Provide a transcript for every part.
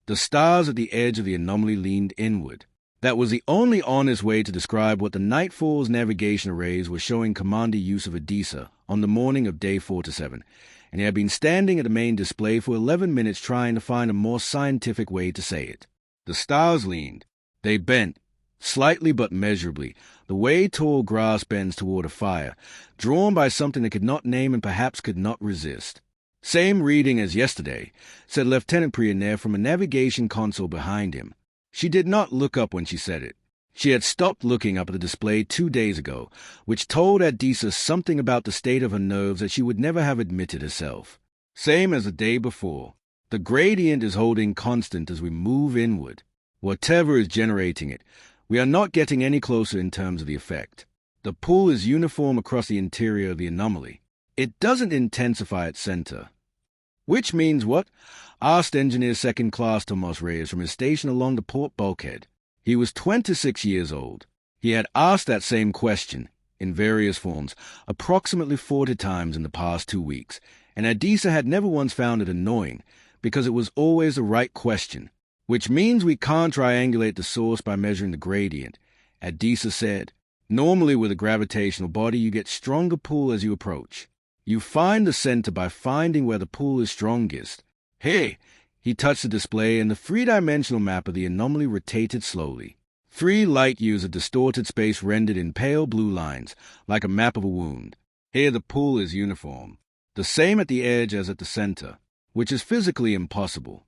The stars at the edge of the anomaly leaned inward. That was the only honest way to describe what the Nightfall's navigation arrays were showing Commander Yusuf Adisa on the morning of day 47, and he had been standing at the main display for 11 minutes trying to find a more scientific way to say it. The stars leaned. They bent, slightly but measurably, the way tall grass bends toward a fire, drawn by something they could not name and perhaps could not resist. "Same reading as yesterday," said Lieutenant Prionaire from a navigation console behind him. She did not look up when she said it. She had stopped looking up at the display 2 days ago, which told Adisa something about the state of her nerves that she would never have admitted herself. "Same as the day before. The gradient is holding constant as we move inward. Whatever is generating it, we are not getting any closer in terms of the effect. The pull is uniform across the interior of the anomaly. It doesn't intensify its center." "Which means what?" asked Engineer Second Class Tomas Reyes from his station along the port bulkhead. He was 26 years old. He had asked that same question, in various forms, approximately 40 times in the past 2 weeks, and Adisa had never once found it annoying, because it was always the right question. "Which means we can't triangulate the source by measuring the gradient," Adisa said. "Normally with a gravitational body you get stronger pull as you approach. You find the center by finding where the pull is strongest. Hey!" He touched the display, and the three-dimensional map of the anomaly rotated slowly. 3 light years of distorted space rendered in pale blue lines, like a map of a wound. Here the pull is uniform, the same at the edge as at the center, which is physically impossible.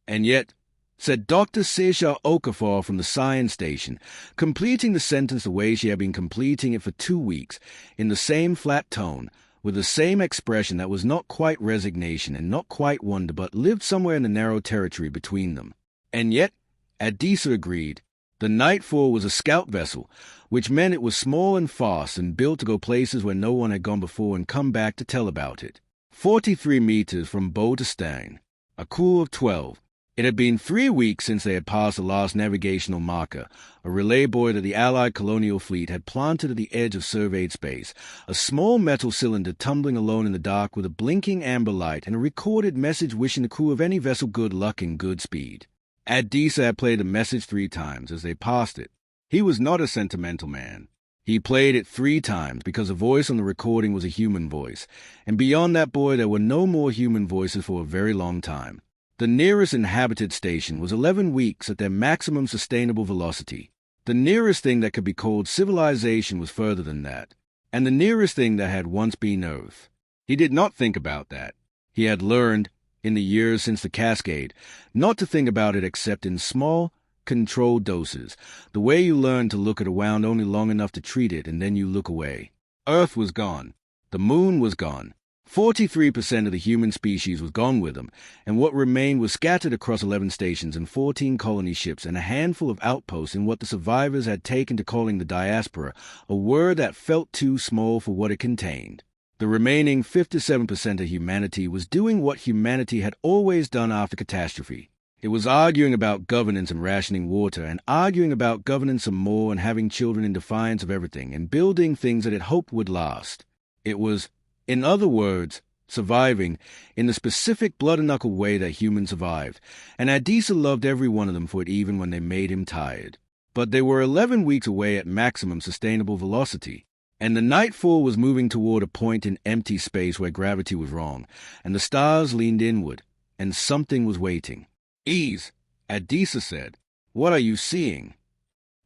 "And yet," said Dr. Sesha Okafor from the science station, completing the sentence the way she had been completing it for 2 weeks, in the same flat tone, with the same expression that was not quite resignation and not quite wonder, but lived somewhere in the narrow territory between them. "And yet," Adisa agreed, "the Nightfall was a scout vessel, which meant it was small and fast and built to go places where no one had gone before and come back to tell about it. 43 meters from bow to stern, a cool of 12. It had been 3 weeks since they had passed the last navigational marker, a relay buoy that the Allied colonial fleet had planted at the edge of surveyed space, a small metal cylinder tumbling alone in the dark with a blinking amber light and a recorded message wishing the crew of any vessel good luck and good speed. Adisa had played the message 3 times as they passed it. He was not a sentimental man. He played it 3 times because the voice on the recording was a human voice, and beyond that buoy there were no more human voices for a very long time. The nearest inhabited station was 11 weeks at their maximum sustainable velocity. The nearest thing that could be called civilization was further than that, and the nearest thing that had once been Earth. He did not think about that. He had learned, in the years since the Cascade, not to think about it except in small, controlled doses, the way you learn to look at a wound only long enough to treat it and then you look away. Earth was gone. The moon was gone. 43% of the human species was gone with them, and what remained was scattered across 11 stations and 14 colony ships and a handful of outposts in what the survivors had taken to calling the diaspora, a word that felt too small for what it contained. The remaining 57% of humanity was doing what humanity had always done after catastrophe. It was arguing about governance and rationing water, and arguing about governance some more and having children in defiance of everything, and building things that it hoped would last. It was, in other words, surviving in the specific blood-and-knuckle way that humans survived, and Adisa loved every one of them for it even when they made him tired. But they were 11 weeks away at maximum sustainable velocity, and the Nightfall was moving toward a point in empty space where gravity was wrong, and the stars leaned inward, and something was waiting. "Ease," Adisa said. "What are you seeing?"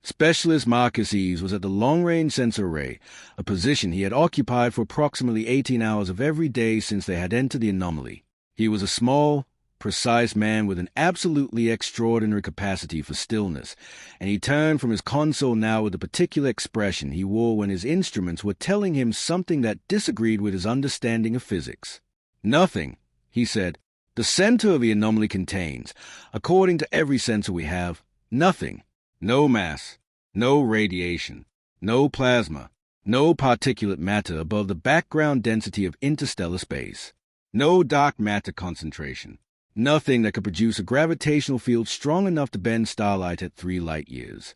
Specialist Marcus Eves was at the long-range sensor array, a position he had occupied for approximately 18 hours of every day since they had entered the anomaly. He was a small, precise man with an absolutely extraordinary capacity for stillness, and he turned from his console now with the particular expression he wore when his instruments were telling him something that disagreed with his understanding of physics. "Nothing," he said. "The center of the anomaly contains, according to every sensor we have, nothing. No mass, no radiation, no plasma, no particulate matter above the background density of interstellar space, no dark matter concentration, nothing that could produce a gravitational field strong enough to bend starlight at 3 light years."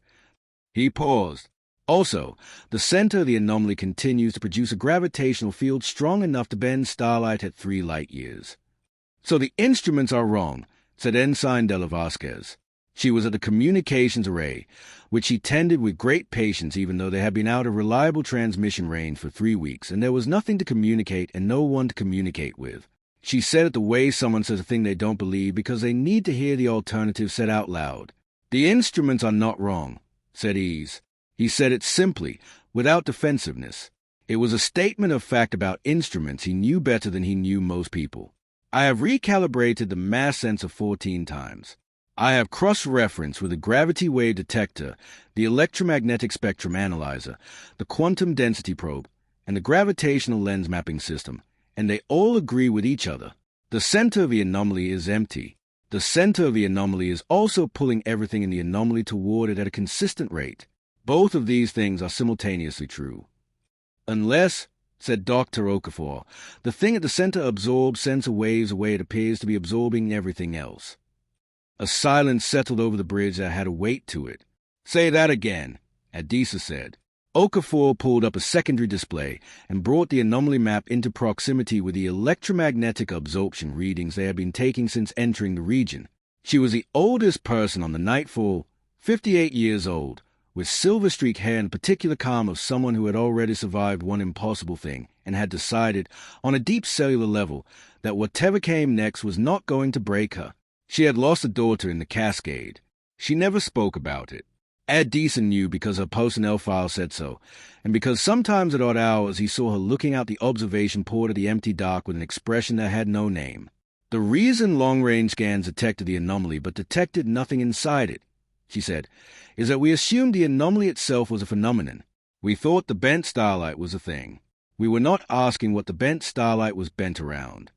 He paused. "Also, the center of the anomaly continues to produce a gravitational field strong enough to bend starlight at 3 light years. So the instruments are wrong," said Ensign de la Vasquez. She was at the communications array, which she tended with great patience even though they had been out of reliable transmission range for 3 weeks, and there was nothing to communicate and no one to communicate with. She said it the way someone says a thing they don't believe because they need to hear the alternative said out loud. "The instruments are not wrong," said Ease. He said it simply, without defensiveness. It was a statement of fact about instruments he knew better than he knew most people. "I have recalibrated the mass sensor 14 times. I have cross-referenced with the gravity wave detector, the electromagnetic spectrum analyzer, the quantum density probe, and the gravitational lens mapping system, and they all agree with each other. The center of the anomaly is empty. The center of the anomaly is also pulling everything in the anomaly toward it at a consistent rate. Both of these things are simultaneously true. Unless," said Dr. Okafor, "the thing at the center absorbs sensor waves the way it appears to be absorbing everything else." A silence settled over the bridge that had a weight to it. "Say that again," Adisa said. Okafor pulled up a secondary display and brought the anomaly map into proximity with the electromagnetic absorption readings they had been taking since entering the region. She was the oldest person on the Nightfall, 58 years old, with silver-streaked hair and a particular calm of someone who had already survived one impossible thing and had decided, on a deep cellular level, that whatever came next was not going to break her. She had lost a daughter in the Cascade. She never spoke about it. Adisa knew because her personnel file said so, and because sometimes at odd hours he saw her looking out the observation port of the empty dock with an expression that had no name. "The reason long-range scans detected the anomaly but detected nothing inside it," she said, "is that we assumed the anomaly itself was a phenomenon. We thought the bent starlight was a thing. We were not asking what the bent starlight was bent around."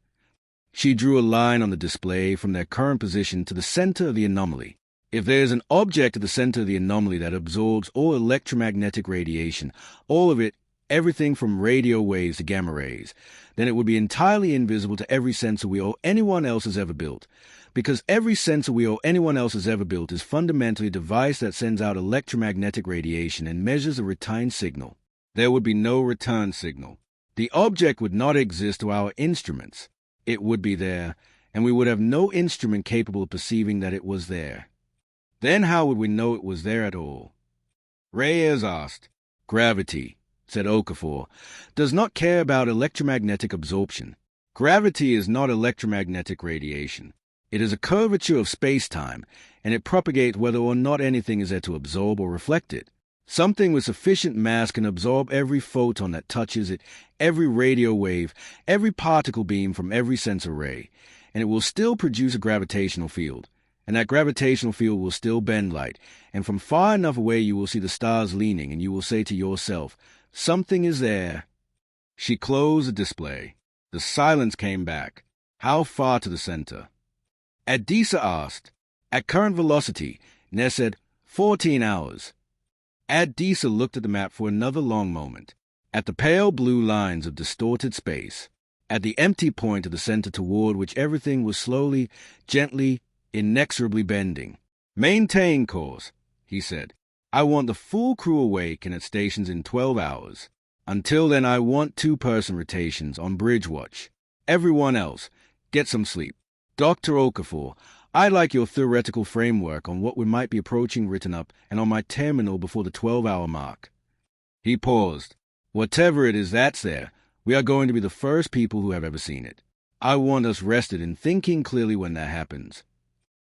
She drew a line on the display from their current position to the center of the anomaly. "If there is an object at the center of the anomaly that absorbs all electromagnetic radiation, all of it, everything from radio waves to gamma rays, then it would be entirely invisible to every sensor we or anyone else has ever built. Because every sensor we or anyone else has ever built is fundamentally a device that sends out electromagnetic radiation and measures a return signal. There would be no return signal. The object would not exist to our instruments. It would be there, and we would have no instrument capable of perceiving that it was there. Then how would we know it was there at all?" Reyes asked. "Gravity," said Okafor, "does not care about electromagnetic absorption. Gravity is not electromagnetic radiation. It is a curvature of space-time, and it propagates whether or not anything is there to absorb or reflect it. Something with sufficient mass can absorb every photon that touches it, every radio wave, every particle beam from every sensor ray, and it will still produce a gravitational field. And that gravitational field will still bend light, and from far enough away you will see the stars leaning, and you will say to yourself, 'Something is there.'" She closed the display. The silence came back. "How far to the center?" Adisa asked. "At current velocity," Ness said, 14 hours. Adisa looked at the map for another long moment, at the pale blue lines of distorted space, at the empty point of the center toward which everything was slowly, gently, inexorably bending. "Maintain course," he said. "I want the full crew awake and at stations in 12 hours. Until then I want 2-person rotations on bridge watch. Everyone else, get some sleep. Dr. Okafor, I like your theoretical framework on what we might be approaching written up and on my terminal before the 12-hour mark." He paused. "Whatever it is that's there, we are going to be the first people who have ever seen it. I want us rested and thinking clearly when that happens."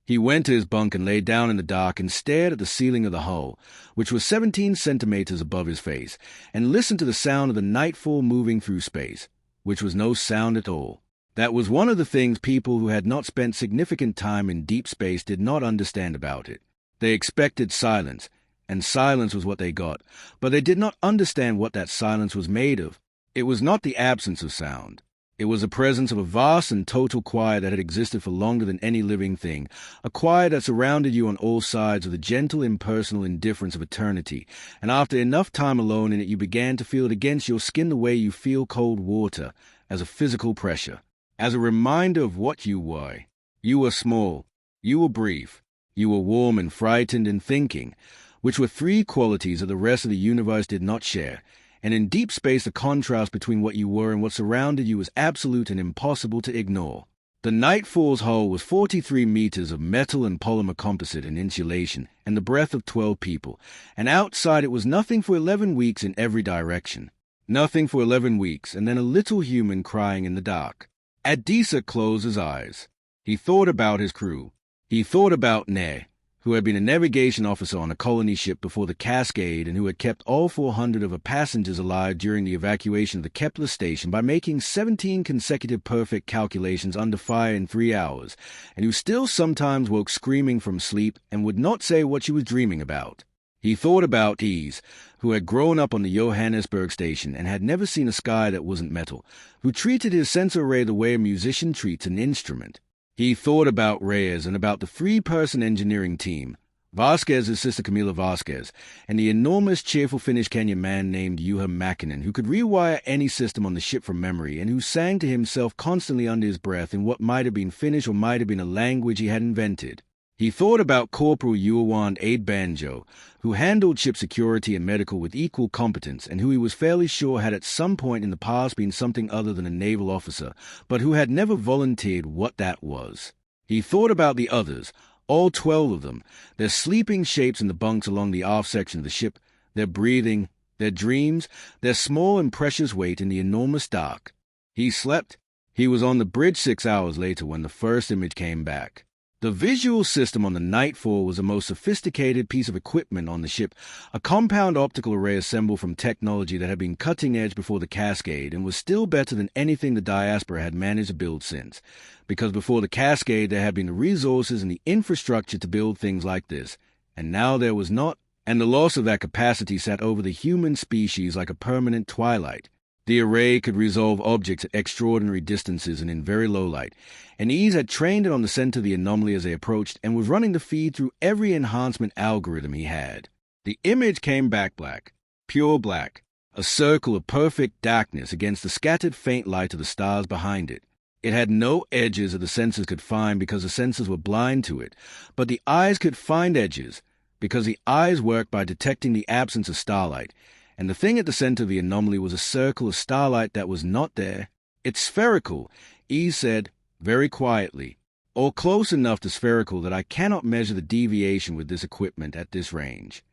He went to his bunk and lay down in the dark and stared at the ceiling of the hull, which was 17 centimeters above his face, and listened to the sound of the nightfall moving through space, which was no sound at all. That was one of the things people who had not spent significant time in deep space did not understand about it. They expected silence, and silence was what they got, but they did not understand what that silence was made of. It was not the absence of sound. It was the presence of a vast and total quiet that had existed for longer than any living thing, a quiet that surrounded you on all sides with the gentle, impersonal indifference of eternity, and after enough time alone in it you began to feel it against your skin the way you feel cold water, as a physical pressure. As a reminder of what you were. You were small, you were brief, you were warm and frightened and thinking, which were 3 qualities that the rest of the universe did not share, and in deep space the contrast between what you were and what surrounded you was absolute and impossible to ignore. The Nightfall's hull was 43 meters of metal and polymer composite and insulation, and the breadth of 12 people, and outside it was nothing for 11 weeks in every direction. Nothing for 11 weeks, and then a little human crying in the dark. Adisa closed his eyes. He thought about his crew. He thought about Ne, who had been a navigation officer on a colony ship before the Cascade and who had kept all 400 of her passengers alive during the evacuation of the Kepler station by making 17 consecutive perfect calculations under fire in 3 hours, and who still sometimes woke screaming from sleep and would not say what she was dreaming about. He thought about Ease, who had grown up on the Johannesburg station and had never seen a sky that wasn't metal, who treated his sensor array the way a musician treats an instrument. He thought about Reyes and about the 3-person engineering team, Vasquez's sister Camila Vasquez, and the enormous cheerful Finnish Kenyan man named Juha Mäkinen, who could rewire any system on the ship from memory and who sang to himself constantly under his breath in what might have been Finnish or might have been a language he had invented. He thought about Corporal Yuawand Aid Banjo, who handled ship security and medical with equal competence and who he was fairly sure had at some point in the past been something other than a naval officer, but who had never volunteered what that was. He thought about the others, all 12 of them, their sleeping shapes in the bunks along the aft section of the ship, their breathing, their dreams, their small and precious weight in the enormous dark. He slept. He was on the bridge 6 hours later when the first image came back. The visual system on the Nightfall was the most sophisticated piece of equipment on the ship, a compound optical array assembled from technology that had been cutting edge before the Cascade and was still better than anything the diaspora had managed to build since, because before the Cascade there had been the resources and the infrastructure to build things like this, and now there was not, and the loss of that capacity sat over the human species like a permanent twilight. The array could resolve objects at extraordinary distances and in very low light, and Ease had trained it on the center of the anomaly as they approached and was running the feed through every enhancement algorithm he had. The image came back black, pure black, a circle of perfect darkness against the scattered faint light of the stars behind it. It had no edges that the sensors could find because the sensors were blind to it, but the eyes could find edges because the eyes worked by detecting the absence of starlight, and the thing at the center of the anomaly was a circle of starlight that was not there. It's spherical, Ease said, very quietly, or close enough to spherical that I cannot measure the deviation with this equipment at this range.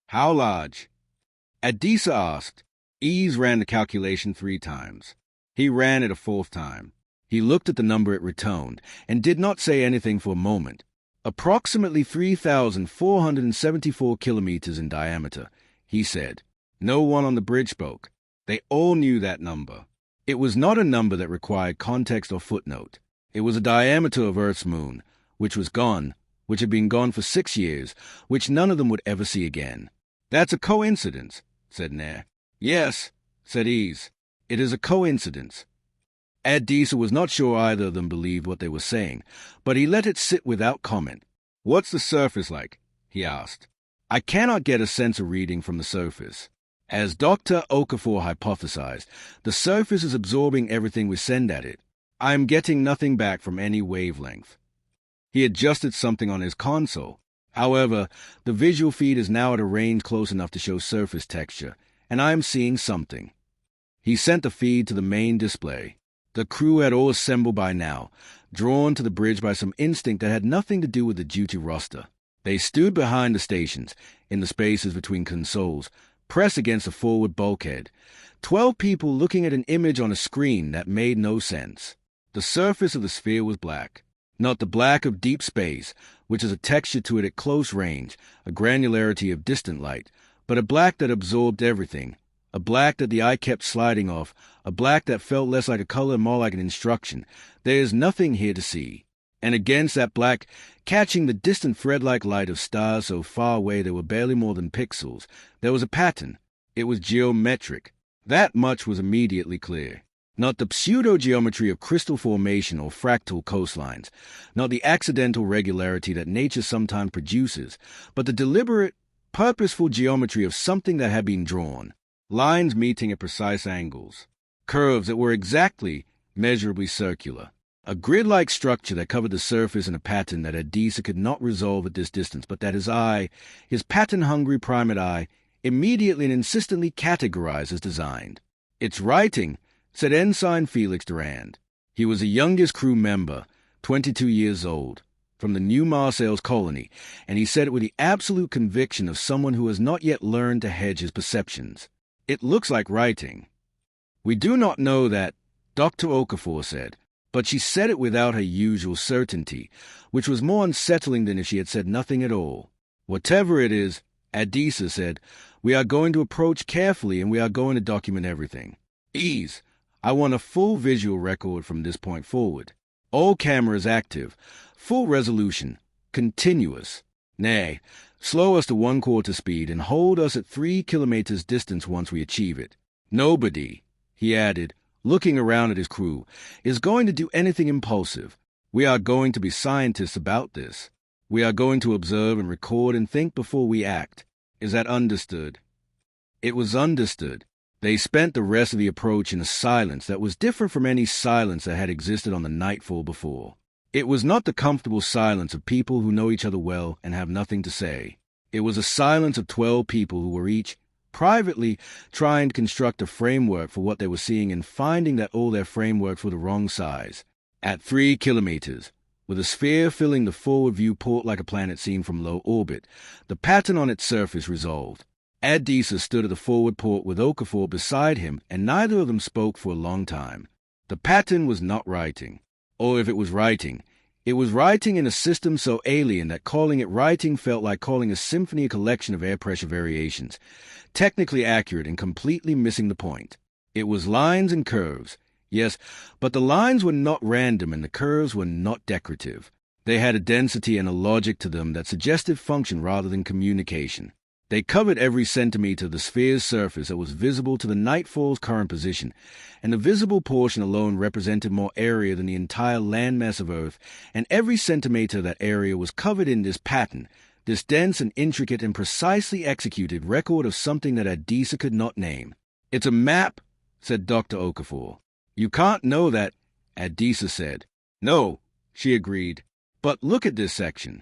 How large? Adisa asked. Ease ran the calculation 3 times. He ran it a 4th time. He looked at the number it returned, and did not say anything for a moment. Approximately 3,474 kilometers in diameter, he said. No one on the bridge spoke. They all knew that number. It was not a number that required context or footnote. It was a diameter of Earth's moon, which was gone, which had been gone for 6 years, which none of them would ever see again. That's a coincidence, said Nair. Yes, said Ease. It is a coincidence. Adisa was not sure either of them believed what they were saying, but he let it sit without comment. What's the surface like? He asked. I cannot get a sensor reading from the surface. As Dr. Okafor hypothesized, the surface is absorbing everything we send at it. I am getting nothing back from any wavelength. He adjusted something on his console. However, the visual feed is now at a range close enough to show surface texture, and I am seeing something. He sent the feed to the main display. The crew had all assembled by now, drawn to the bridge by some instinct that had nothing to do with the duty roster. They stood behind the stations, in the spaces between consoles, pressed against a forward bulkhead. 12 people looking at an image on a screen that made no sense. The surface of the sphere was black. Not the black of deep space, which is a texture to it at close range, a granularity of distant light, but a black that absorbed everything, a black that the eye kept sliding off, a black that felt less like a color and more like an instruction. There is nothing here to see. And against that black, catching the distant thread-like light of stars so far away they were barely more than pixels, there was a pattern. It was geometric. That much was immediately clear. Not the pseudo-geometry of crystal formation or fractal coastlines, not the accidental regularity that nature sometimes produces, but the deliberate, purposeful geometry of something that had been drawn. Lines meeting at precise angles. Curves that were exactly, measurably circular. A grid-like structure that covered the surface in a pattern that Adisa could not resolve at this distance, but that his eye, his pattern-hungry primate eye, immediately and insistently categorized as designed. It's writing, said Ensign Felix Durand. He was the youngest crew member, 22 years old, from the New Marseilles colony, and he said it with the absolute conviction of someone who has not yet learned to hedge his perceptions. "It looks like writing." "We do not know that," Dr. Okafor said, but she said it without her usual certainty, which was more unsettling than if she had said nothing at all. "Whatever it is," Adisa said, "we are going to approach carefully and we are going to document everything. Ease, I want a full visual record from this point forward. All cameras active, full resolution, continuous. Nay, slow us to 1/4 speed and hold us at 3 kilometers distance once we achieve it. Nobody," he added, looking around at his crew, "is going to do anything impulsive. We are going to be scientists about this. We are going to observe and record and think before we act. Is that understood?" It was understood. They spent the rest of the approach in a silence that was different from any silence that had existed on the Nightfall before. It was not the comfortable silence of people who know each other well and have nothing to say. It was a silence of 12 people who were each privately trying to construct a framework for what they were seeing and finding that all their frameworks were the wrong size. At 3 kilometers, with a sphere filling the forward viewport like a planet seen from low orbit, the pattern on its surface resolved. Adisa stood at the forward port with Okafor beside him, and neither of them spoke for a long time. The pattern was not writing. Or if it was writing in a system so alien that calling it writing felt like calling a symphony a collection of air pressure variations, technically accurate and completely missing the point. It was lines and curves. Yes, but the lines were not random and the curves were not decorative. They had a density and a logic to them that suggested function rather than communication. They covered every centimeter of the sphere's surface that was visible to the Nightfall's current position, and the visible portion alone represented more area than the entire landmass of Earth, and every centimeter of that area was covered in this pattern, this dense and intricate and precisely executed record of something that Adisa could not name. "It's a map," said Dr. Okafor. "You can't know that," Adisa said. "No," she agreed. "But look at this section."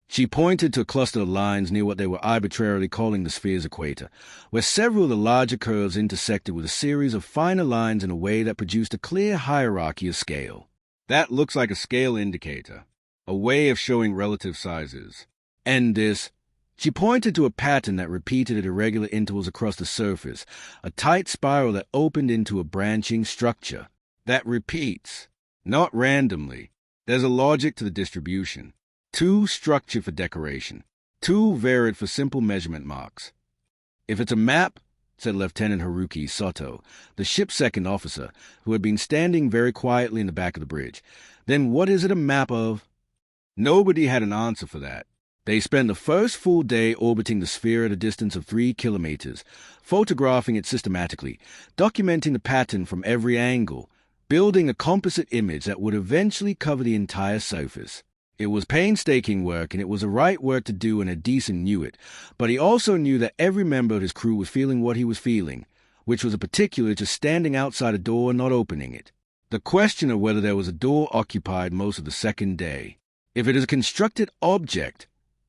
She pointed to a cluster of lines near what they were arbitrarily calling the sphere's equator, where several of the larger curves intersected with a series of finer lines in a way that produced a clear hierarchy of scale. "That looks like a scale indicator, a way of showing relative sizes. And this," she pointed to a pattern that repeated at irregular intervals across the surface, a tight spiral that opened into a branching structure. "That repeats, not randomly. There's a logic to the distribution. Too structured for decoration, too varied for simple measurement marks." "If it's a map," said Lieutenant Haruki Soto, the ship's second officer, who had been standing very quietly in the back of the bridge, "then what is it a map of?" Nobody had an answer for that. They spent the first full day orbiting the sphere at a distance of 3 kilometers, photographing it systematically, documenting the pattern from every angle, building a composite image that would eventually cover the entire surface. It was painstaking work, and it was the right work to do, and Adisa knew it, but he also knew that every member of his crew was feeling what he was feeling, which was a particular just standing outside a door and not opening it. The question of whether there was a door occupied most of the second day. "If it is a constructed object,"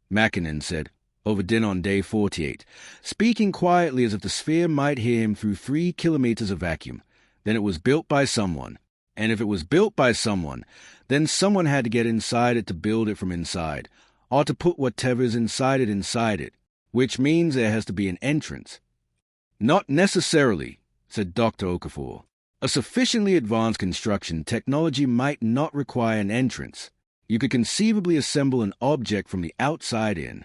Mackinnon said, over dinner on day 48, speaking quietly as if the sphere might hear him through 3 kilometers of vacuum, "then it was built by someone. And if it was built by someone, then someone had to get inside it to build it from inside, or to put whatever is inside it, which means there has to be an entrance." "Not necessarily," said Dr. Okafor. "A sufficiently advanced construction technology might not require an entrance. You could conceivably assemble an object from the outside in."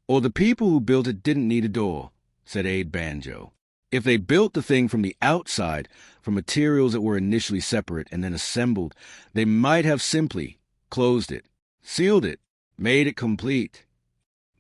"Or the people who built it didn't need a door," said Aide Banjo. "If they built the thing from the outside, from materials that were initially separate and then assembled, they might have simply closed it, sealed it, made it complete."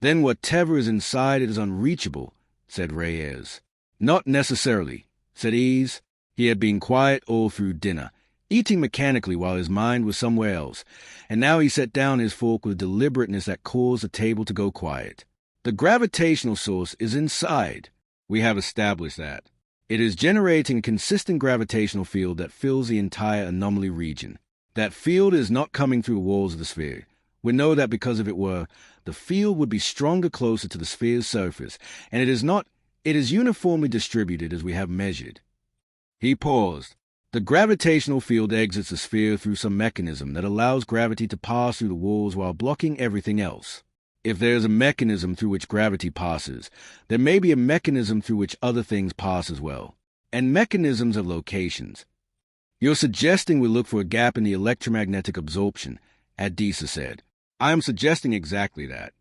"Then whatever is inside it is unreachable," said Reyes. "Not necessarily," said Ease. He had been quiet all through dinner, eating mechanically while his mind was somewhere else, and now he set down his fork with a deliberateness that caused the table to go quiet. "The gravitational source is inside. We have established that. It is generating a consistent gravitational field that fills the entire anomaly region. That field is not coming through the walls of the sphere. We know that because if it were, the field would be stronger closer to the sphere's surface, and it is not. It is uniformly distributed as we have measured." He paused. The gravitational field exits the sphere through some mechanism that allows gravity to pass through the walls while blocking everything else. If there is a mechanism through which gravity passes, there may be a mechanism through which other things pass as well. And mechanisms of locations. You're suggesting we look for a gap in the electromagnetic absorption, Adisa said. I am suggesting exactly that.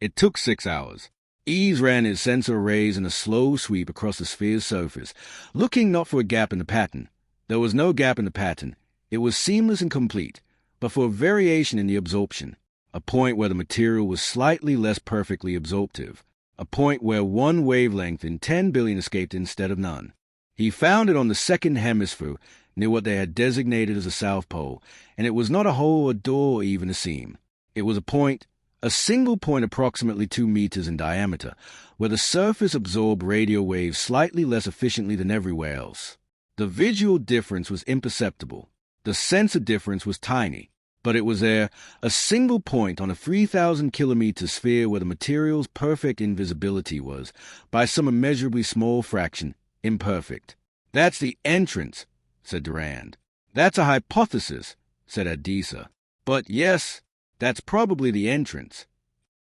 It took 6 hours. Eves ran his sensor arrays in a slow sweep across the sphere's surface, looking not for a gap in the pattern. There was no gap in the pattern. It was seamless and complete, but for a variation in the absorption, a point where the material was slightly less perfectly absorptive, a point where one wavelength in 10 billion escaped instead of none. He found it on the second hemisphere, near what they had designated as the South Pole, and it was not a hole, a door, or even a seam. It was a single point approximately 2 meters in diameter, where the surface absorbed radio waves slightly less efficiently than everywhere else. The visual difference was imperceptible. The sensor difference was tiny, but it was there, a single point on a 3,000-kilometer sphere where the material's perfect invisibility was, by some immeasurably small fraction, imperfect. That's the entrance, said Durand. That's a hypothesis, said Adisa. But yes, that's probably the entrance.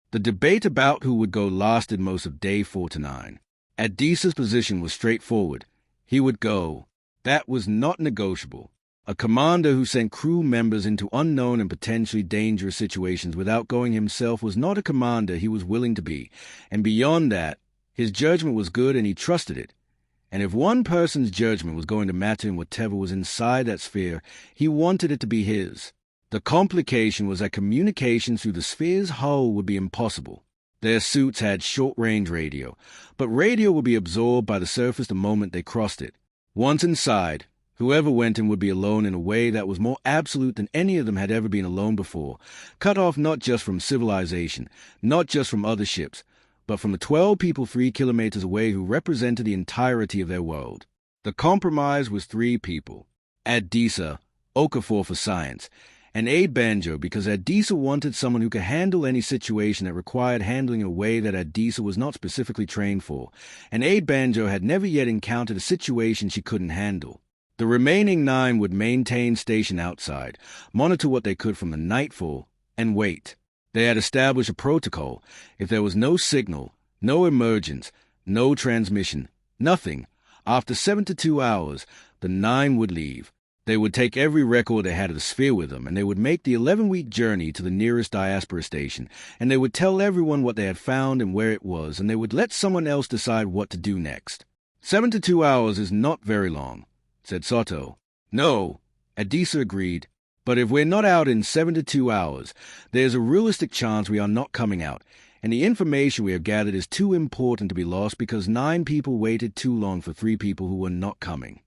The debate about who would go lasted most of day 4 to 9. Adisa's position was straightforward. He would go. That was not negotiable. A commander who sent crew members into unknown and potentially dangerous situations without going himself was not a commander he was willing to be, and beyond that, his judgment was good and he trusted it. And if one person's judgment was going to matter in whatever was inside that sphere, he wanted it to be his. The complication was that communication through the sphere's hull would be impossible. Their suits had short-range radio, but radio would be absorbed by the surface the moment they crossed it. Once inside, whoever went in would be alone in a way that was more absolute than any of them had ever been alone before, cut off not just from civilization, not just from other ships, but from the 12 people 3 kilometers away who represented the entirety of their world. The compromise was 3 people: Adisa, Okafor for science, and Abe Banjo, because Adisa wanted someone who could handle any situation that required handling in a way that Adisa was not specifically trained for, and Abe Banjo had never yet encountered a situation she couldn't handle. The remaining 9 would maintain station outside, monitor what they could from the nightfall, and wait. They had established a protocol. If there was no signal, no emergence, no transmission, nothing, after 72 hours, the 9 would leave. They would take every record they had of the sphere with them, and they would make the 11-week journey to the nearest diaspora station, and they would tell everyone what they had found and where it was, and they would let someone else decide what to do next. 72 hours is not very long, said Soto. No, Adisa agreed, but if we're not out in 72 hours, there's a realistic chance we are not coming out, and the information we have gathered is too important to be lost because 9 people waited too long for 3 people who were not coming.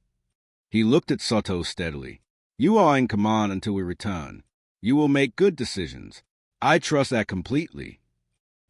He looked at Soto steadily. You are in command until we return. You will make good decisions. I trust that completely.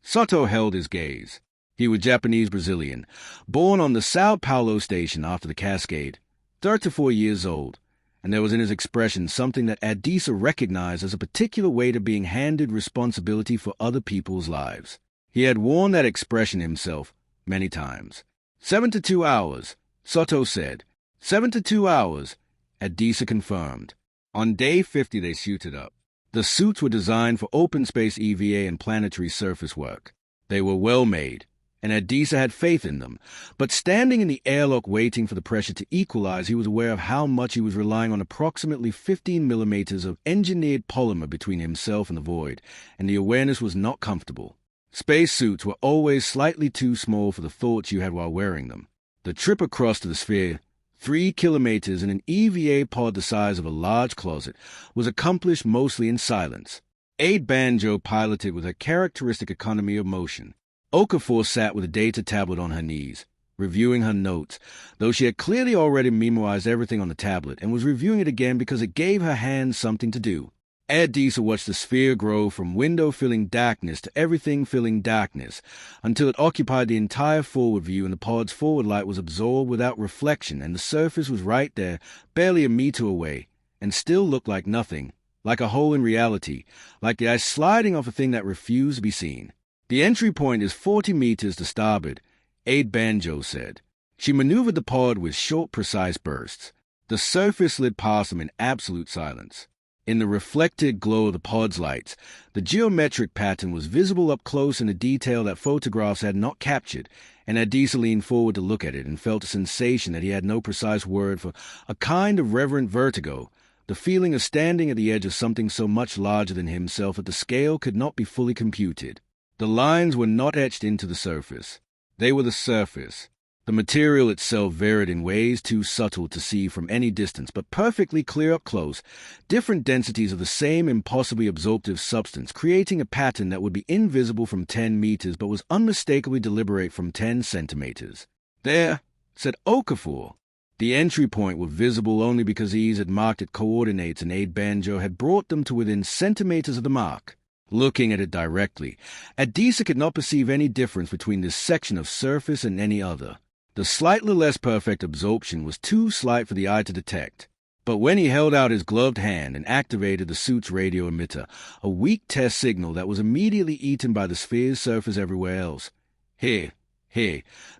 Soto held his gaze. He was Japanese-Brazilian, born on the Sao Paulo station after the Cascade, 34 years old, and there was in his expression something that Adisa recognized as a particular way to being handed responsibility for other people's lives. He had worn that expression himself many times. 72 hours, Soto said. 72 hours, Adisa confirmed. On day 50 they suited up. The suits were designed for open space EVA and planetary surface work. They were well made, and Adisa had faith in them. But standing in the airlock waiting for the pressure to equalize, he was aware of how much he was relying on approximately 15 millimeters of engineered polymer between himself and the void, and the awareness was not comfortable. Space suits were always slightly too small for the thoughts you had while wearing them. The trip across to the sphere, 3 kilometers in an EVA pod the size of a large closet, was accomplished mostly in silence. Aide Banjo piloted with her characteristic economy of motion. Okafor sat with a data tablet on her knees, reviewing her notes, though she had clearly already memorized everything on the tablet and was reviewing it again because it gave her hands something to do. Adisa watched the sphere grow from window-filling darkness to everything-filling darkness, until it occupied the entire forward view and the pod's forward light was absorbed without reflection and the surface was right there, barely a meter away, and still looked like nothing, like a hole in reality, like the ice sliding off a thing that refused to be seen. The entry point is 40 meters to starboard, Aide Banjo said. She maneuvered the pod with short, precise bursts. The surface slid past them in absolute silence. In the reflected glow of the pod's lights, the geometric pattern was visible up close in a detail that photographs had not captured, and Adisa leaned forward to look at it and felt a sensation that he had no precise word for, a kind of reverent vertigo, the feeling of standing at the edge of something so much larger than himself that the scale could not be fully computed. The lines were not etched into the surface. They were the surface. The material itself varied in ways too subtle to see from any distance, but perfectly clear up close, different densities of the same impossibly absorptive substance, creating a pattern that would be invisible from 10 meters but was unmistakably deliberate from 10 centimeters. "There," said Okafor. The entry point was visible only because Ease had marked its coordinates and Aid Banjo had brought them to within centimeters of the mark. Looking at it directly, Adisa could not perceive any difference between this section of surface and any other. The slightly less perfect absorption was too slight for the eye to detect. But when he held out his gloved hand and activated the suit's radio emitter, a weak test signal that was immediately eaten by the sphere's surface everywhere else. Here,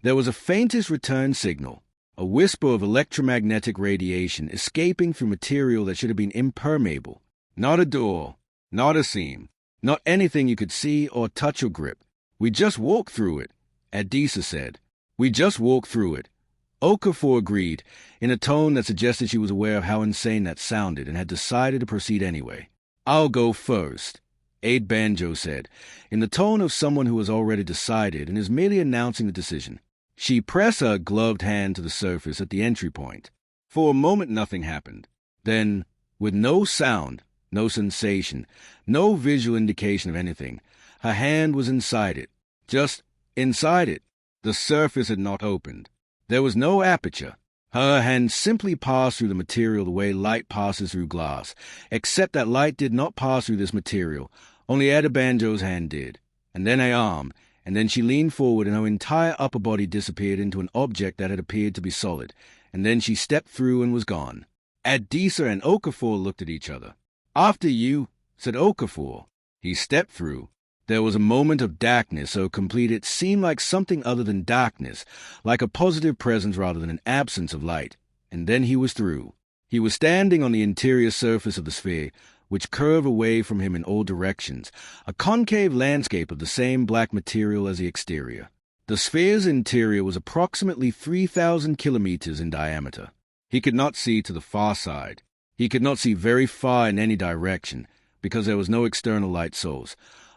there was a faintest return signal, a whisper of electromagnetic radiation escaping through material that should have been impermeable. Not a door, not a seam, not anything you could see or touch or grip. "We just walked through it," Adisa said. "We just walked through it." Okafor agreed, in a tone that suggested she was aware of how insane that sounded and had decided to proceed anyway. "I'll go first," Aid Banjo said, in the tone of someone who has already decided and is merely announcing the decision. She pressed her gloved hand to the surface at the entry point. For a moment nothing happened. Then, with no sound, no sensation, no visual indication of anything, her hand was inside it. Just inside it. The surface had not opened. There was no aperture. Her hand simply passed through the material the way light passes through glass, except that light did not pass through this material, only Aid Banjo's hand did. And then an arm, and then she leaned forward and her entire upper body disappeared into an object that had appeared to be solid, and then she stepped through and was gone. Adisa and Okafor looked at each other. "After you," said Okafor. He stepped through. There was a moment of darkness so complete it seemed like something other than darkness, like a positive presence rather than an absence of light. And then he was through. He was standing on the interior surface of the sphere, which curved away from him in all directions, a concave landscape of the same black material as the exterior. The sphere's interior was approximately 3,000 kilometers in diameter. He could not see to the far side. He could not see very far in any direction, because there was no external light source.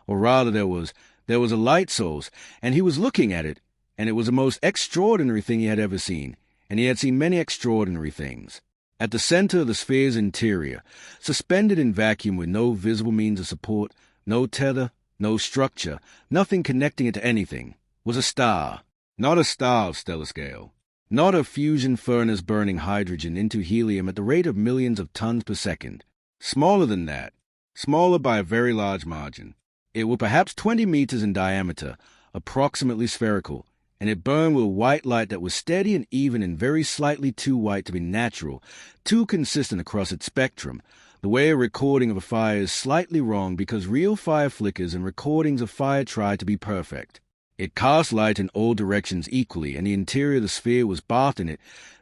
Or rather, there was a light source, and he was looking at it, and it was the most extraordinary thing he had ever seen, and he had seen many extraordinary things. At the center of the sphere's interior, suspended in vacuum with no visible means of support, no tether, no structure, nothing connecting it to anything, was a star. Not a star of stellar scale. Not a fusion furnace burning hydrogen into helium at the rate of millions of tons per second. Smaller than that. Smaller by a very large margin. It was perhaps 20 meters in diameter, approximately spherical, and it burned with a white light that was steady and even and very slightly too white to be natural, too consistent across its spectrum, the way a recording of a fire is slightly wrong because real fire flickers and recordings of fire try to be perfect. It cast light in all directions equally, and the interior of the sphere was bathed in it,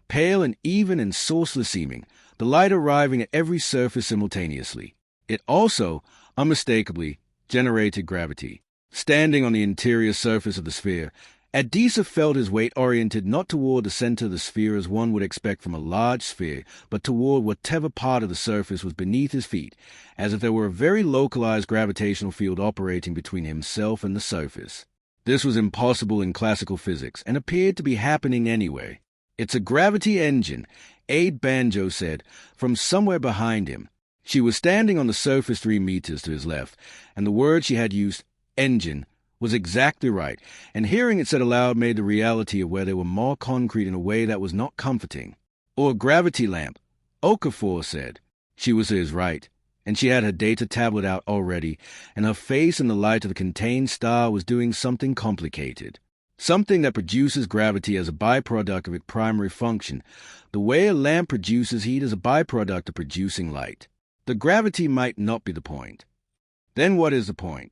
pale and even and sourceless seeming, the light arriving at every surface simultaneously. It also, unmistakably, generated gravity. Standing on the interior surface of the sphere, Adisa felt his weight oriented not toward the center of the sphere as one would expect from a large sphere, but toward whatever part of the surface was beneath his feet, as if there were a very localized gravitational field operating between himself and the surface. This was impossible in classical physics, and appeared to be happening anyway. "It's a gravity engine," Aid Banjo said, from somewhere behind him. She was standing on the surface 3 meters to his left, and the word she had used, engine, was exactly right, and hearing it said aloud made the reality of where they were more concrete in a way that was not comforting. "Or a gravity lamp," Okafor said. She was to his right, and she had her data tablet out already, and her face in the light of the contained star was doing something complicated. Something that produces gravity as a byproduct of its primary function, the way a lamp produces heat as a byproduct of producing light. The gravity might not be the point. Then what is the point?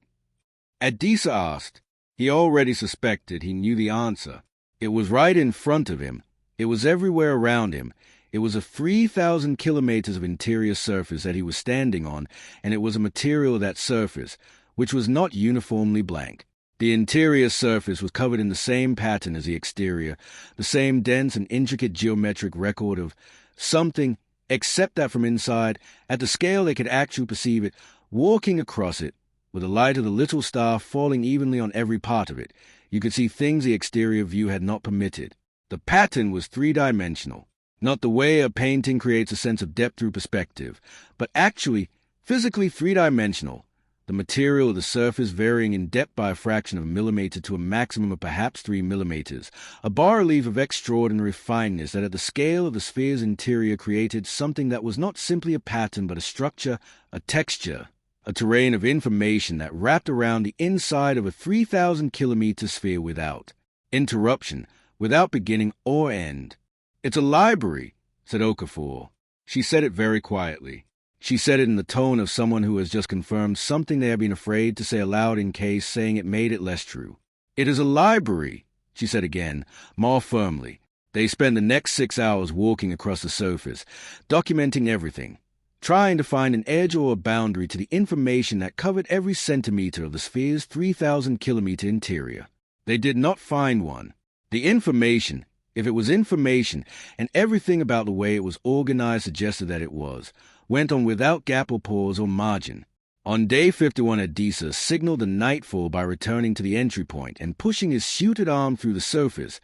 Adisa asked. He already suspected he knew the answer. It was right in front of him. It was everywhere around him. It was a 3,000 kilometers of interior surface that he was standing on, and it was a material of that surface, which was not uniformly blank. The interior surface was covered in the same pattern as the exterior, the same dense and intricate geometric record of something, except that from inside, at the scale they could actually perceive it, walking across it, with the light of the little star falling evenly on every part of it, you could see things the exterior view had not permitted. The pattern was three-dimensional, not the way a painting creates a sense of depth through perspective, but actually, physically three-dimensional, the material of the surface varying in depth by a fraction of a millimeter to a maximum of perhaps 3 millimeters, a bas-relief of extraordinary fineness that at the scale of the sphere's interior created something that was not simply a pattern but a structure, a texture, a terrain of information that wrapped around the inside of a 3,000-kilometer sphere without interruption, without beginning or end. "It's a library," said Okafor. She said it very quietly. She said it in the tone of someone who has just confirmed something they had been afraid to say aloud in case saying it made it less true. "It is a library," she said again, more firmly. They spent the next 6 hours walking across the surface, documenting everything, trying to find an edge or a boundary to the information that covered every centimeter of the sphere's 3,000-kilometer interior. They did not find one. The information, if it was information, and everything about the way it was organized suggested that it was, went on without gap or pause or margin. On day 51, Adisa signaled the nightfall by returning to the entry point and pushing his suited arm through the surface,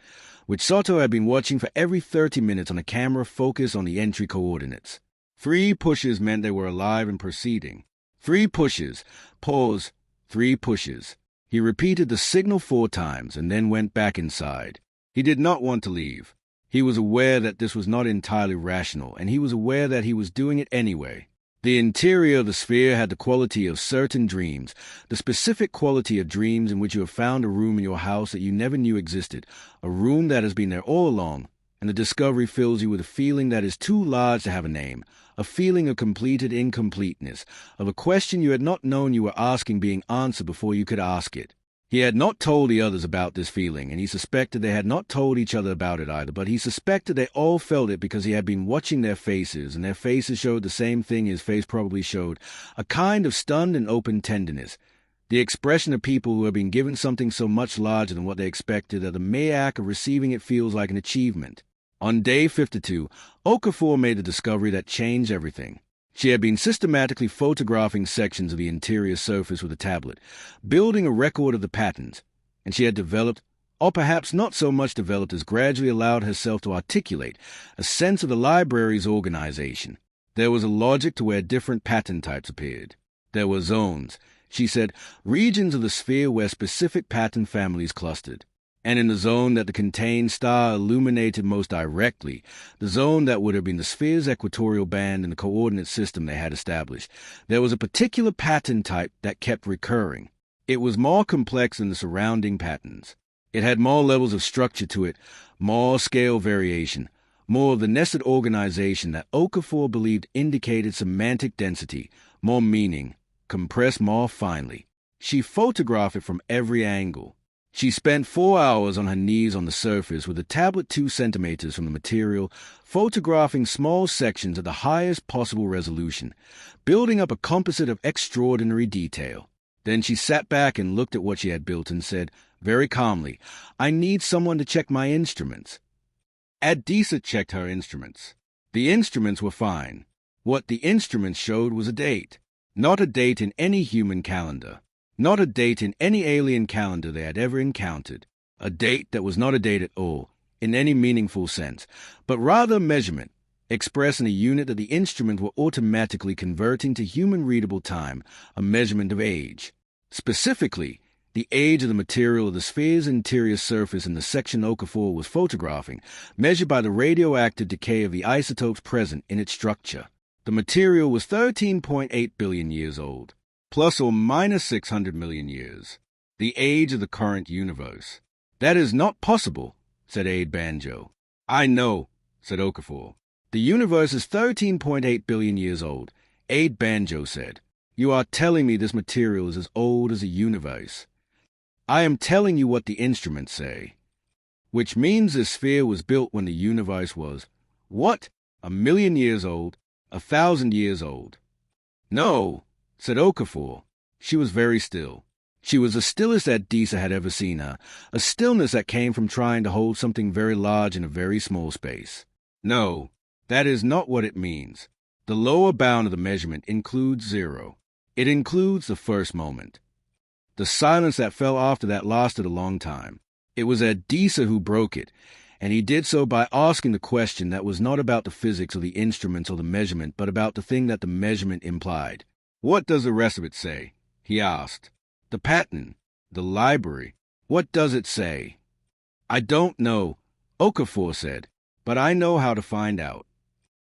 which Soto had been watching for every 30 minutes on a camera focused on the entry coordinates. 3 pushes meant they were alive and proceeding. 3 pushes, pause, 3 pushes. He repeated the signal 4 times and then went back inside. He did not want to leave. He was aware that this was not entirely rational, and he was aware that he was doing it anyway. The interior of the sphere had the quality of certain dreams, the specific quality of dreams in which you have found a room in your house that you never knew existed, a room that has been there all along, and the discovery fills you with a feeling that is too large to have a name, a feeling of completed incompleteness, of a question you had not known you were asking being answered before you could ask it. He had not told the others about this feeling, and he suspected they had not told each other about it either, but he suspected they all felt it because he had been watching their faces, and their faces showed the same thing his face probably showed, a kind of stunned and open tenderness, the expression of people who have been given something so much larger than what they expected that the mere act of receiving it feels like an achievement. On day 52, Okafor made the discovery that changed everything. She had been systematically photographing sections of the interior surface with a tablet, building a record of the patterns, and she had developed, or perhaps not so much developed as gradually allowed herself to articulate, a sense of the library's organization. There was a logic to where different pattern types appeared. There were zones, she said, regions of the sphere where specific pattern families clustered. And in the zone that the contained star illuminated most directly, the zone that would have been the sphere's equatorial band in the coordinate system they had established, there was a particular pattern type that kept recurring. It was more complex than the surrounding patterns. It had more levels of structure to it, more scale variation, more of the nested organization that Okafor believed indicated semantic density, more meaning, compressed more finely. She photographed it from every angle. She spent 4 hours on her knees on the surface with a tablet 2 centimeters from the material, photographing small sections at the highest possible resolution, building up a composite of extraordinary detail. Then she sat back and looked at what she had built and said, very calmly, "I need someone to check my instruments." Adisa checked her instruments. The instruments were fine. What the instruments showed was a date. Not a date in any human calendar. Not a date in any alien calendar they had ever encountered. A date that was not a date at all, in any meaningful sense, but rather a measurement, expressed in a unit that the instruments were automatically converting to human-readable time, a measurement of age. Specifically, the age of the material of the sphere's interior surface in the section Okafor was photographing, measured by the radioactive decay of the isotopes present in its structure. The material was 13.8 billion years old. Plus or minus 600 million years, the age of the current universe. "That is not possible," said Aide Banjo. "I know," said Okafor. "The universe is 13.8 billion years old," Aide Banjo said. "You are telling me this material is as old as the universe. I am telling you what the instruments say. Which means this sphere was built when the universe was—" "What?" 1,000,000 years old, 1,000 years old. No, said Okafor. She was very still. She was the stillest Adisa had ever seen her, a stillness that came from trying to hold something very large in a very small space. No, that is not what it means. The lower bound of the measurement includes 0. It includes the first moment. The silence that fell after that lasted a long time. It was Adisa who broke it, and he did so by asking the question that was not about the physics or the instruments or the measurement, but about the thing that the measurement implied. What does the rest of it say? He asked. The pattern, the library, what does it say? I don't know, Okafor said, but I know how to find out.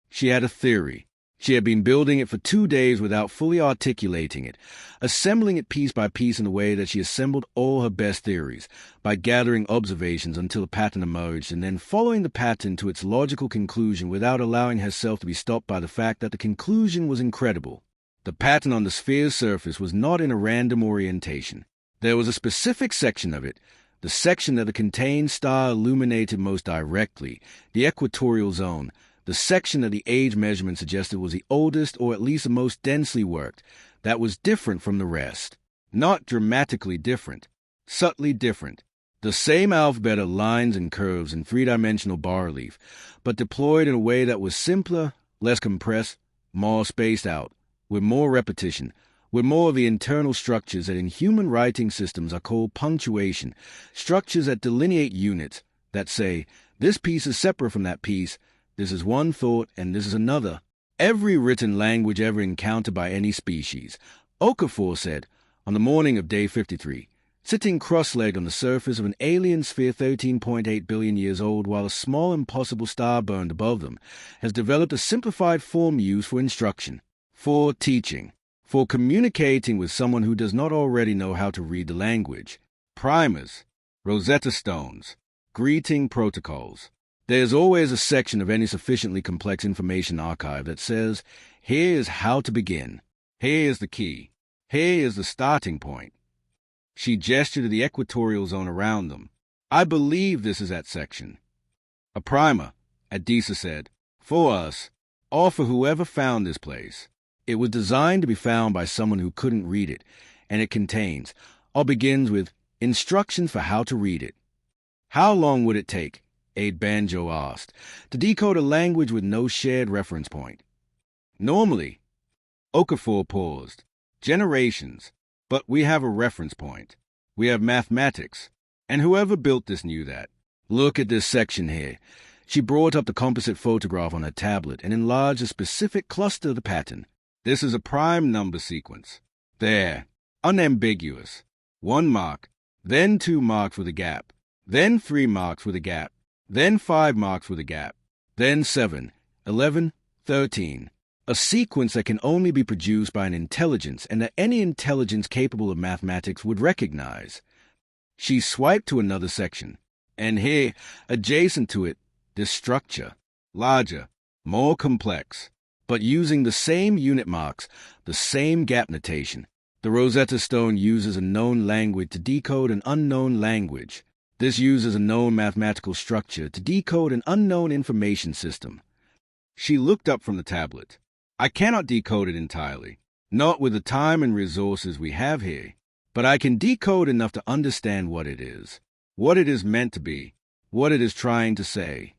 She had a theory. She had been building it for 2 days without fully articulating it, assembling it piece by piece in a way that she assembled all her best theories, by gathering observations until a pattern emerged, and then following the pattern to its logical conclusion without allowing herself to be stopped by the fact that the conclusion was incredible. The pattern on the sphere's surface was not in a random orientation. There was a specific section of it, the section that the contained star illuminated most directly, the equatorial zone, the section that the age measurement suggested was the oldest or at least the most densely worked, that was different from the rest. Not dramatically different, subtly different. The same alphabet of lines and curves and three-dimensional bas-relief, but deployed in a way that was simpler, less compressed, more spaced out, with more repetition, with more of the internal structures that in human writing systems are called punctuation, structures that delineate units, that say, this piece is separate from that piece, this is one thought and this is another. Every written language ever encountered by any species, Okafor said, on the morning of day 53, sitting cross-legged on the surface of an alien sphere 13.8 billion years old while a small impossible star burned above them, has developed a simplified form used for instruction, for teaching, for communicating with someone who does not already know how to read the language. Primers, Rosetta Stones, greeting protocols. There's always a section of any sufficiently complex information archive that says, here is how to begin. Here is the key. Here is the starting point. She gestured to the equatorial zone around them. I believe this is that section. A primer, Adisa said, for us, or for whoever found this place. It was designed to be found by someone who couldn't read it, and it contains, or begins with, instructions for how to read it. How long would it take, Aide Banjo asked, to decode a language with no shared reference point? Normally, Okafor paused, generations, but we have a reference point. We have mathematics, and whoever built this knew that. Look at this section here. She brought up the composite photograph on her tablet and enlarged a specific cluster of the pattern. This is a prime number sequence. There, unambiguous. 1 mark, then 2 marks with a gap, then 3 marks with a gap, then 5 marks with a gap, then 7, 11, 13. A sequence that can only be produced by an intelligence and that any intelligence capable of mathematics would recognize. She swiped to another section, and here, adjacent to it, this structure, larger, more complex, but using the same unit marks, the same gap notation. The Rosetta Stone uses a known language to decode an unknown language. This uses a known mathematical structure to decode an unknown information system. She looked up from the tablet. I cannot decode it entirely, not with the time and resources we have here, but I can decode enough to understand what it is meant to be, what it is trying to say.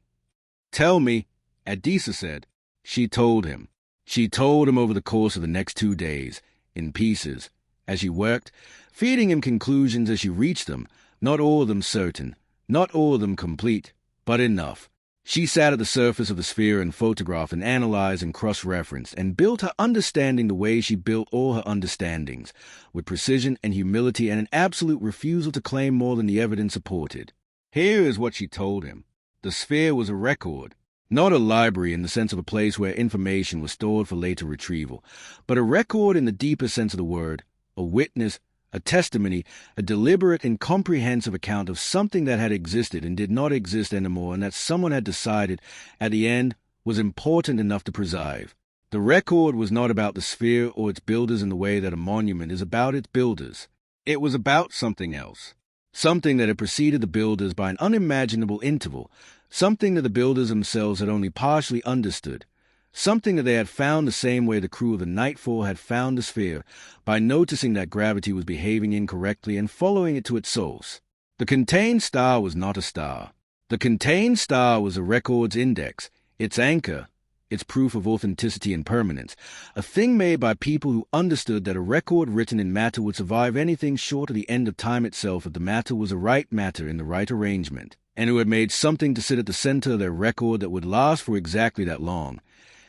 Tell me, Adisa said. She told him. She told him over the course of the next 2 days, in pieces, as she worked, feeding him conclusions as she reached them, not all of them certain, not all of them complete, but enough. She sat at the surface of the sphere and photographed and analyzed and cross-referenced and built her understanding the way she built all her understandings, with precision and humility and an absolute refusal to claim more than the evidence supported. Here is what she told him. The sphere was a record, not a library in the sense of a place where information was stored for later retrieval, but a record in the deeper sense of the word, a witness, a testimony, a deliberate and comprehensive account of something that had existed and did not exist anymore and that someone had decided, at the end, was important enough to preserve. The record was not about the sphere or its builders in the way that a monument is about its builders. It was about something else, something that had preceded the builders by an unimaginable interval, something that the builders themselves had only partially understood, something that they had found the same way the crew of the Nightfall had found the sphere, by noticing that gravity was behaving incorrectly and following it to its source. The contained star was not a star. The contained star was a record's index, its anchor, its proof of authenticity and permanence, a thing made by people who understood that a record written in matter would survive anything short of the end of time itself if the matter was the right matter in the right arrangement, and who had made something to sit at the center of their record that would last for exactly that long,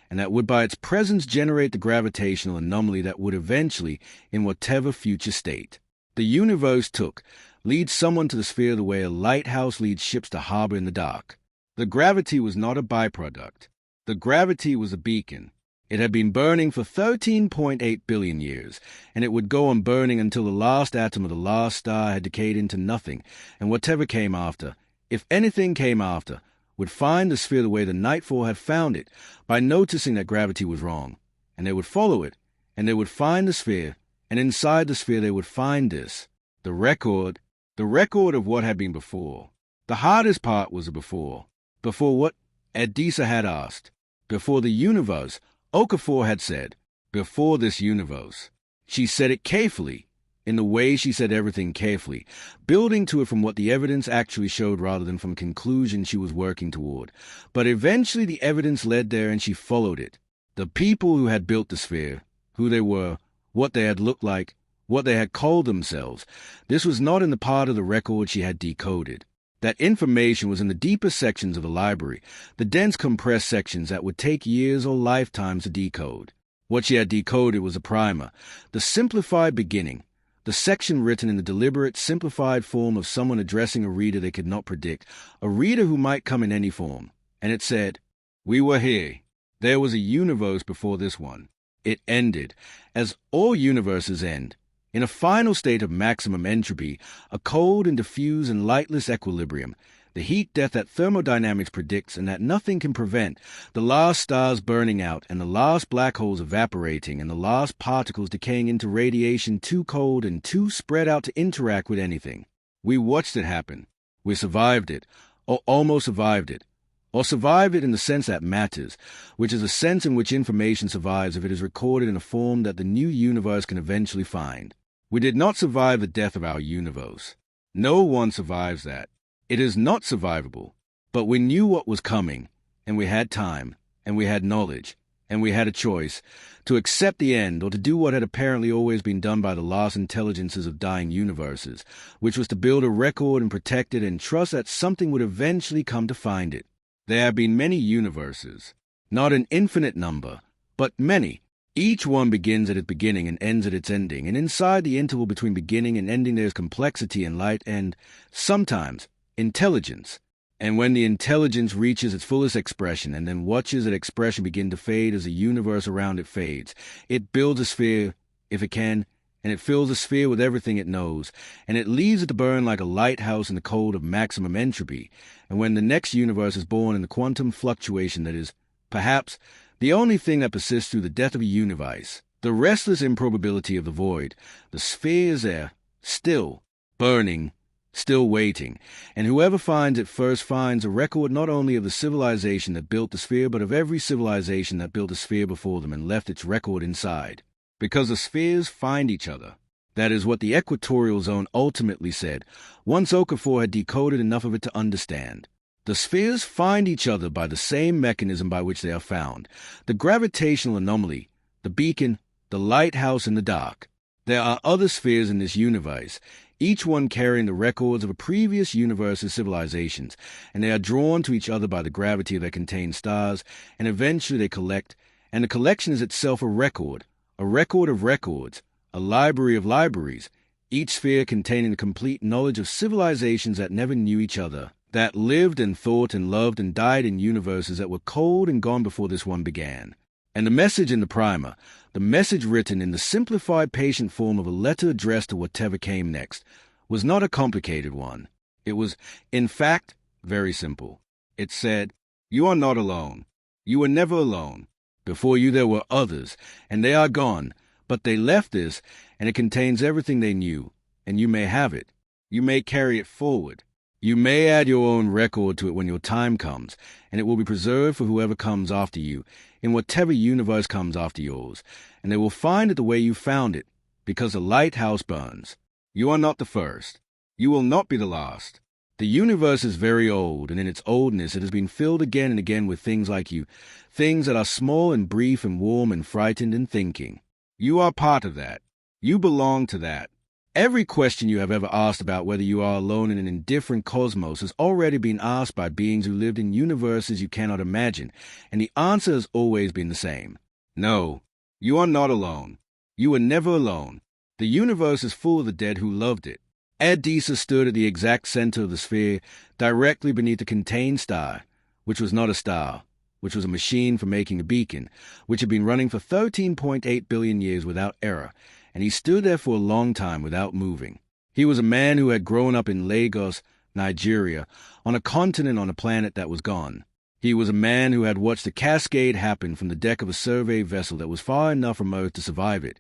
and that would by its presence generate the gravitational anomaly that would eventually, in whatever future state, the universe took, lead someone to the sphere the way a lighthouse leads ships to harbor in the dark. The gravity was not a byproduct. The gravity was a beacon. It had been burning for 13.8 billion years, and it would go on burning until the last atom of the last star had decayed into nothing, and whatever came after, if anything came after, would find the sphere the way the Nightfall had found it, by noticing that gravity was wrong, and they would follow it, and they would find the sphere, and inside the sphere they would find this, the record of what had been before. The hardest part was the before. Before what? Adisa had asked. Before the universe, Okafor had said. Before this universe. She said it carefully, in the way she said everything carefully, building to it from what the evidence actually showed rather than from conclusions she was working toward. But eventually the evidence led there and she followed it. The people who had built the sphere, who they were, what they had looked like, what they had called themselves, this was not in the part of the record she had decoded. That information was in the deeper sections of the library, the dense compressed sections that would take years or lifetimes to decode. What she had decoded was a primer, the simplified beginning, the section written in the deliberate, simplified form of someone addressing a reader they could not predict, a reader who might come in any form. And it said, "We were here. There was a universe before this one. It ended, as all universes end, in a final state of maximum entropy, a cold and diffuse and lightless equilibrium, the heat death that thermodynamics predicts and that nothing can prevent, the last stars burning out and the last black holes evaporating and the last particles decaying into radiation too cold and too spread out to interact with anything. We watched it happen. We survived it, or almost survived it, or survived it in the sense that matters, which is a sense in which information survives if it is recorded in a form that the new universe can eventually find. We did not survive the death of our universe. No one survives that. It is not survivable. But we knew what was coming, and we had time, and we had knowledge, and we had a choice, to accept the end or to do what had apparently always been done by the lost intelligences of dying universes, which was to build a record and protect it and trust that something would eventually come to find it. There have been many universes, not an infinite number, but many. Each one begins at its beginning and ends at its ending, and inside the interval between beginning and ending there is complexity and light and, sometimes, intelligence. And when the intelligence reaches its fullest expression and then watches that expression begin to fade as the universe around it fades, it builds a sphere, if it can, and it fills the sphere with everything it knows, and it leaves it to burn like a lighthouse in the cold of maximum entropy. And when the next universe is born in the quantum fluctuation that is, perhaps, the only thing that persists through the death of a universe, the restless improbability of the void, the sphere is there, still, burning, still waiting, and whoever finds it first finds a record not only of the civilization that built the sphere, but of every civilization that built a sphere before them and left its record inside. Because the spheres find each other. That is what the equatorial zone ultimately said, once Okafor had decoded enough of it to understand. The spheres find each other by the same mechanism by which they are found, the gravitational anomaly, the beacon, the lighthouse in the dark. There are other spheres in this universe, each one carrying the records of a previous universe's civilizations, and they are drawn to each other by the gravity of their contained stars, and eventually they collect, and the collection is itself a record of records, a library of libraries, each sphere containing the complete knowledge of civilizations that never knew each other, that lived and thought and loved and died in universes that were cold and gone before this one began. And the message in the primer, the message written in the simplified patient form of a letter addressed to whatever came next, was not a complicated one. It was, in fact, very simple. It said, "You are not alone. You were never alone. Before you there were others, and they are gone, but they left this, and it contains everything they knew, and you may have it. You may carry it forward. You may add your own record to it when your time comes, and it will be preserved for whoever comes after you, in whatever universe comes after yours, and they will find it the way you found it, because the lighthouse burns. You are not the first. You will not be the last. The universe is very old, and in its oldness it has been filled again and again with things like you, things that are small and brief and warm and frightened and thinking. You are part of that. You belong to that. Every question you have ever asked about whether you are alone in an indifferent cosmos has already been asked by beings who lived in universes you cannot imagine, and the answer has always been the same. No, you are not alone. You were never alone. The universe is full of the dead who loved it. Adisa stood at the exact center of the sphere, directly beneath the contained star, which was not a star, which was a machine for making a beacon, which had been running for 13.8 billion years without error, and he stood there for a long time without moving. He was a man who had grown up in Lagos, Nigeria, on a continent on a planet that was gone. He was a man who had watched a cascade happen from the deck of a survey vessel that was far enough from Earth to survive it,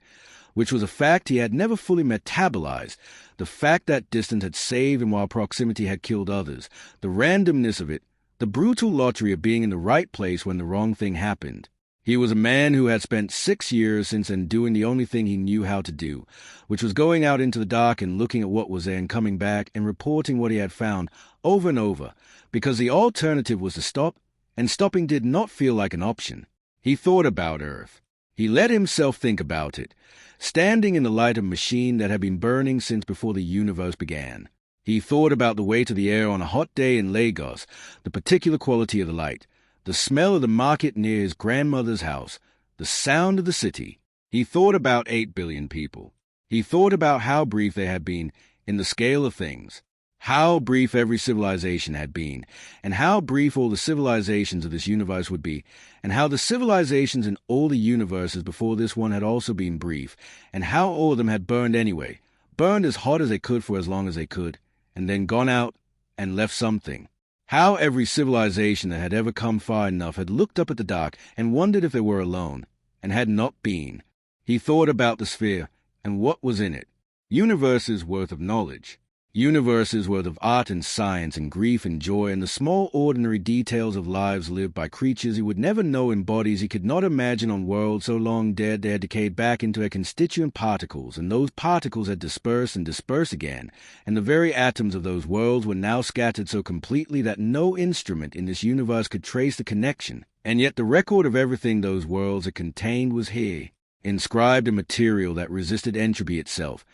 which was a fact he had never fully metabolized, the fact that distance had saved him while proximity had killed others, the randomness of it, the brutal lottery of being in the right place when the wrong thing happened. He was a man who had spent 6 years since then doing the only thing he knew how to do, which was going out into the dark and looking at what was there and coming back and reporting what he had found over and over, because the alternative was to stop, and stopping did not feel like an option. He thought about Earth. He let himself think about it, standing in the light of a machine that had been burning since before the universe began. He thought about the weight of the air on a hot day in Lagos, the particular quality of the light, the smell of the market near his grandmother's house, the sound of the city. He thought about 8 billion people. He thought about how brief they had been in the scale of things, how brief every civilization had been, and how brief all the civilizations of this universe would be, and how the civilizations in all the universes before this one had also been brief, and how all of them had burned anyway, burned as hot as they could for as long as they could, and then gone out and left something. How every civilization that had ever come far enough had looked up at the dark and wondered if they were alone, and had not been. He thought about the sphere and what was in it. Universes worth of knowledge. Universes worth of art and science and grief and joy and the small ordinary details of lives lived by creatures he would never know in bodies he could not imagine on worlds so long dead they had decayed back into their constituent particles, and those particles had dispersed and dispersed again, and the very atoms of those worlds were now scattered so completely that no instrument in this universe could trace the connection, and yet the record of everything those worlds had contained was here, inscribed in material that resisted entropy itself,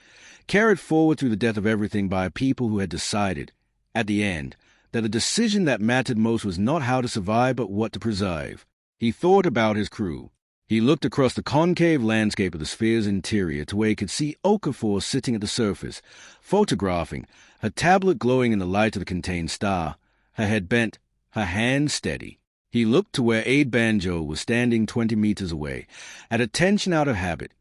carried forward through the death of everything by a people who had decided, at the end, that the decision that mattered most was not how to survive but what to preserve. He thought about his crew. He looked across the concave landscape of the sphere's interior to where he could see Okafor sitting at the surface, photographing, her tablet glowing in the light of the contained star, her head bent, her hand steady. He looked to where Aide Banjo was standing 20 meters away, at attention out of habit,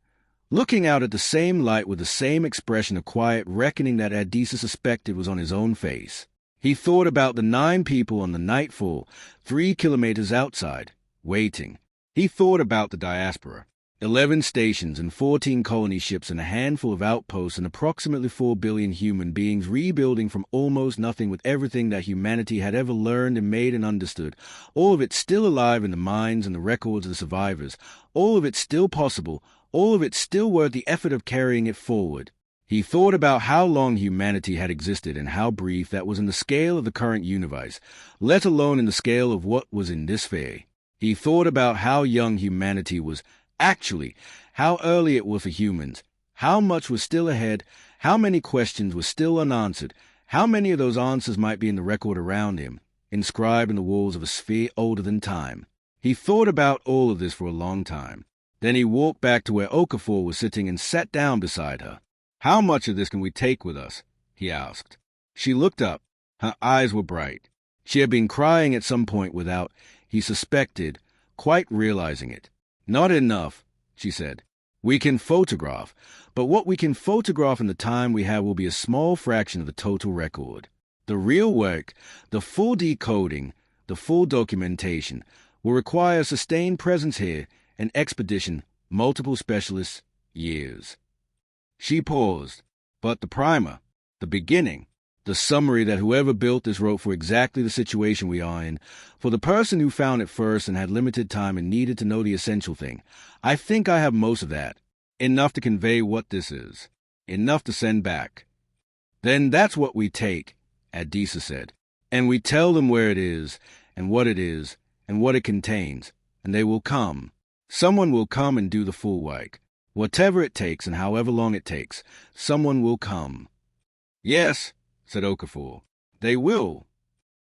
looking out at the same light with the same expression of quiet reckoning that Adisa suspected was on his own face. He thought about the 9 people on the NIGHTFALL, 3 kilometers outside, waiting. He thought about the diaspora, 11 stations and 14 colony ships and a handful of outposts and approximately 4 billion human beings rebuilding from almost nothing with everything that humanity had ever learned and made and understood, all of it still alive in the minds and the records of the survivors, all of it still possible, all of it still worth the effort of carrying it forward. He thought about how long humanity had existed and how brief that was in the scale of the current universe, let alone in the scale of what was in this sphere. He thought about how young humanity was actually, how early it was for humans, how much was still ahead, how many questions were still unanswered, how many of those answers might be in the record around him, inscribed in the walls of a sphere older than time. He thought about all of this for a long time. Then he walked back to where Okafor was sitting and sat down beside her. "How much of this can we take with us?" he asked. She looked up. Her eyes were bright. She had been crying at some point without, he suspected, quite realizing it. "Not enough," she said. "We can photograph, but what we can photograph in the time we have will be a small fraction of the total record. The real work, the full decoding, the full documentation, will require a sustained presence here, an expedition, multiple specialists, years." She paused. "But the primer, the beginning, The summary that whoever built this wrote for exactly the situation we are in, for the person who found it first and had limited time and needed to know the essential thing. I think I have most of that. Enough to convey what this is. Enough to send back. Then that's what we take, Adisa said. And we tell them where it is, and what it contains, and they will come. Someone will come and do the full work. Whatever it takes and however long it takes, someone will come. Yes, said Okafor. They will.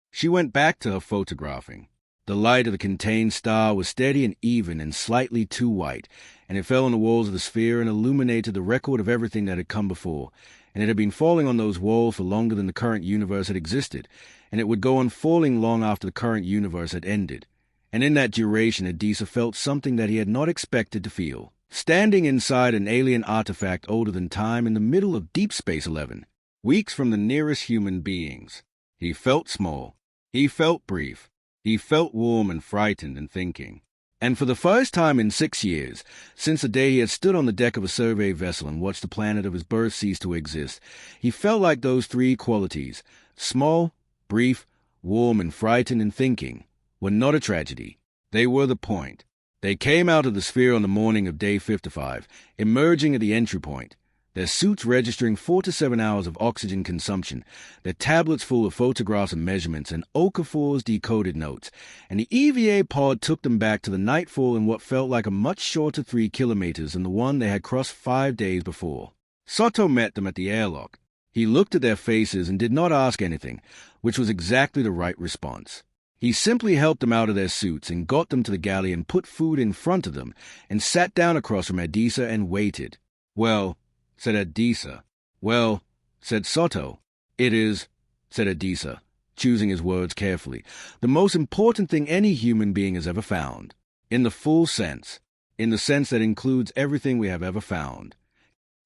She went back to her photographing. The light of the contained star was steady and even and slightly too white, and it fell on the walls of the sphere and illuminated the record of everything that had come before, and it had been falling on those walls for longer than the current universe had existed, and it would go on falling long after the current universe had ended. And in that duration, Adisa felt something that he had not expected to feel. Standing inside an alien artifact older than time in the middle of Deep Space 11, weeks from the nearest human beings, he felt small. He felt brief. He felt warm and frightened and thinking. And for the first time in 6 years, since the day he had stood on the deck of a survey vessel and watched the planet of his birth cease to exist, he felt like those three qualities, small, brief, warm, and frightened and thinking, were not a tragedy. They were the point. They came out of the sphere on the morning of day 55, emerging at the entry point, their suits registering 4 to 7 hours of oxygen consumption, their tablets full of photographs and measurements, and Okafor's decoded notes, and the EVA pod took them back to the nightfall in what felt like a much shorter 3 kilometers than the one they had crossed 5 days before. Soto met them at the airlock. He looked at their faces and did not ask anything, which was exactly the right response. He simply helped them out of their suits and got them to the galley and put food in front of them and sat down across from Adisa and waited. Well, said Adisa. Well, said Soto. It is, said Adisa, choosing his words carefully, the most important thing any human being has ever found. In the full sense. In the sense that includes everything we have ever found.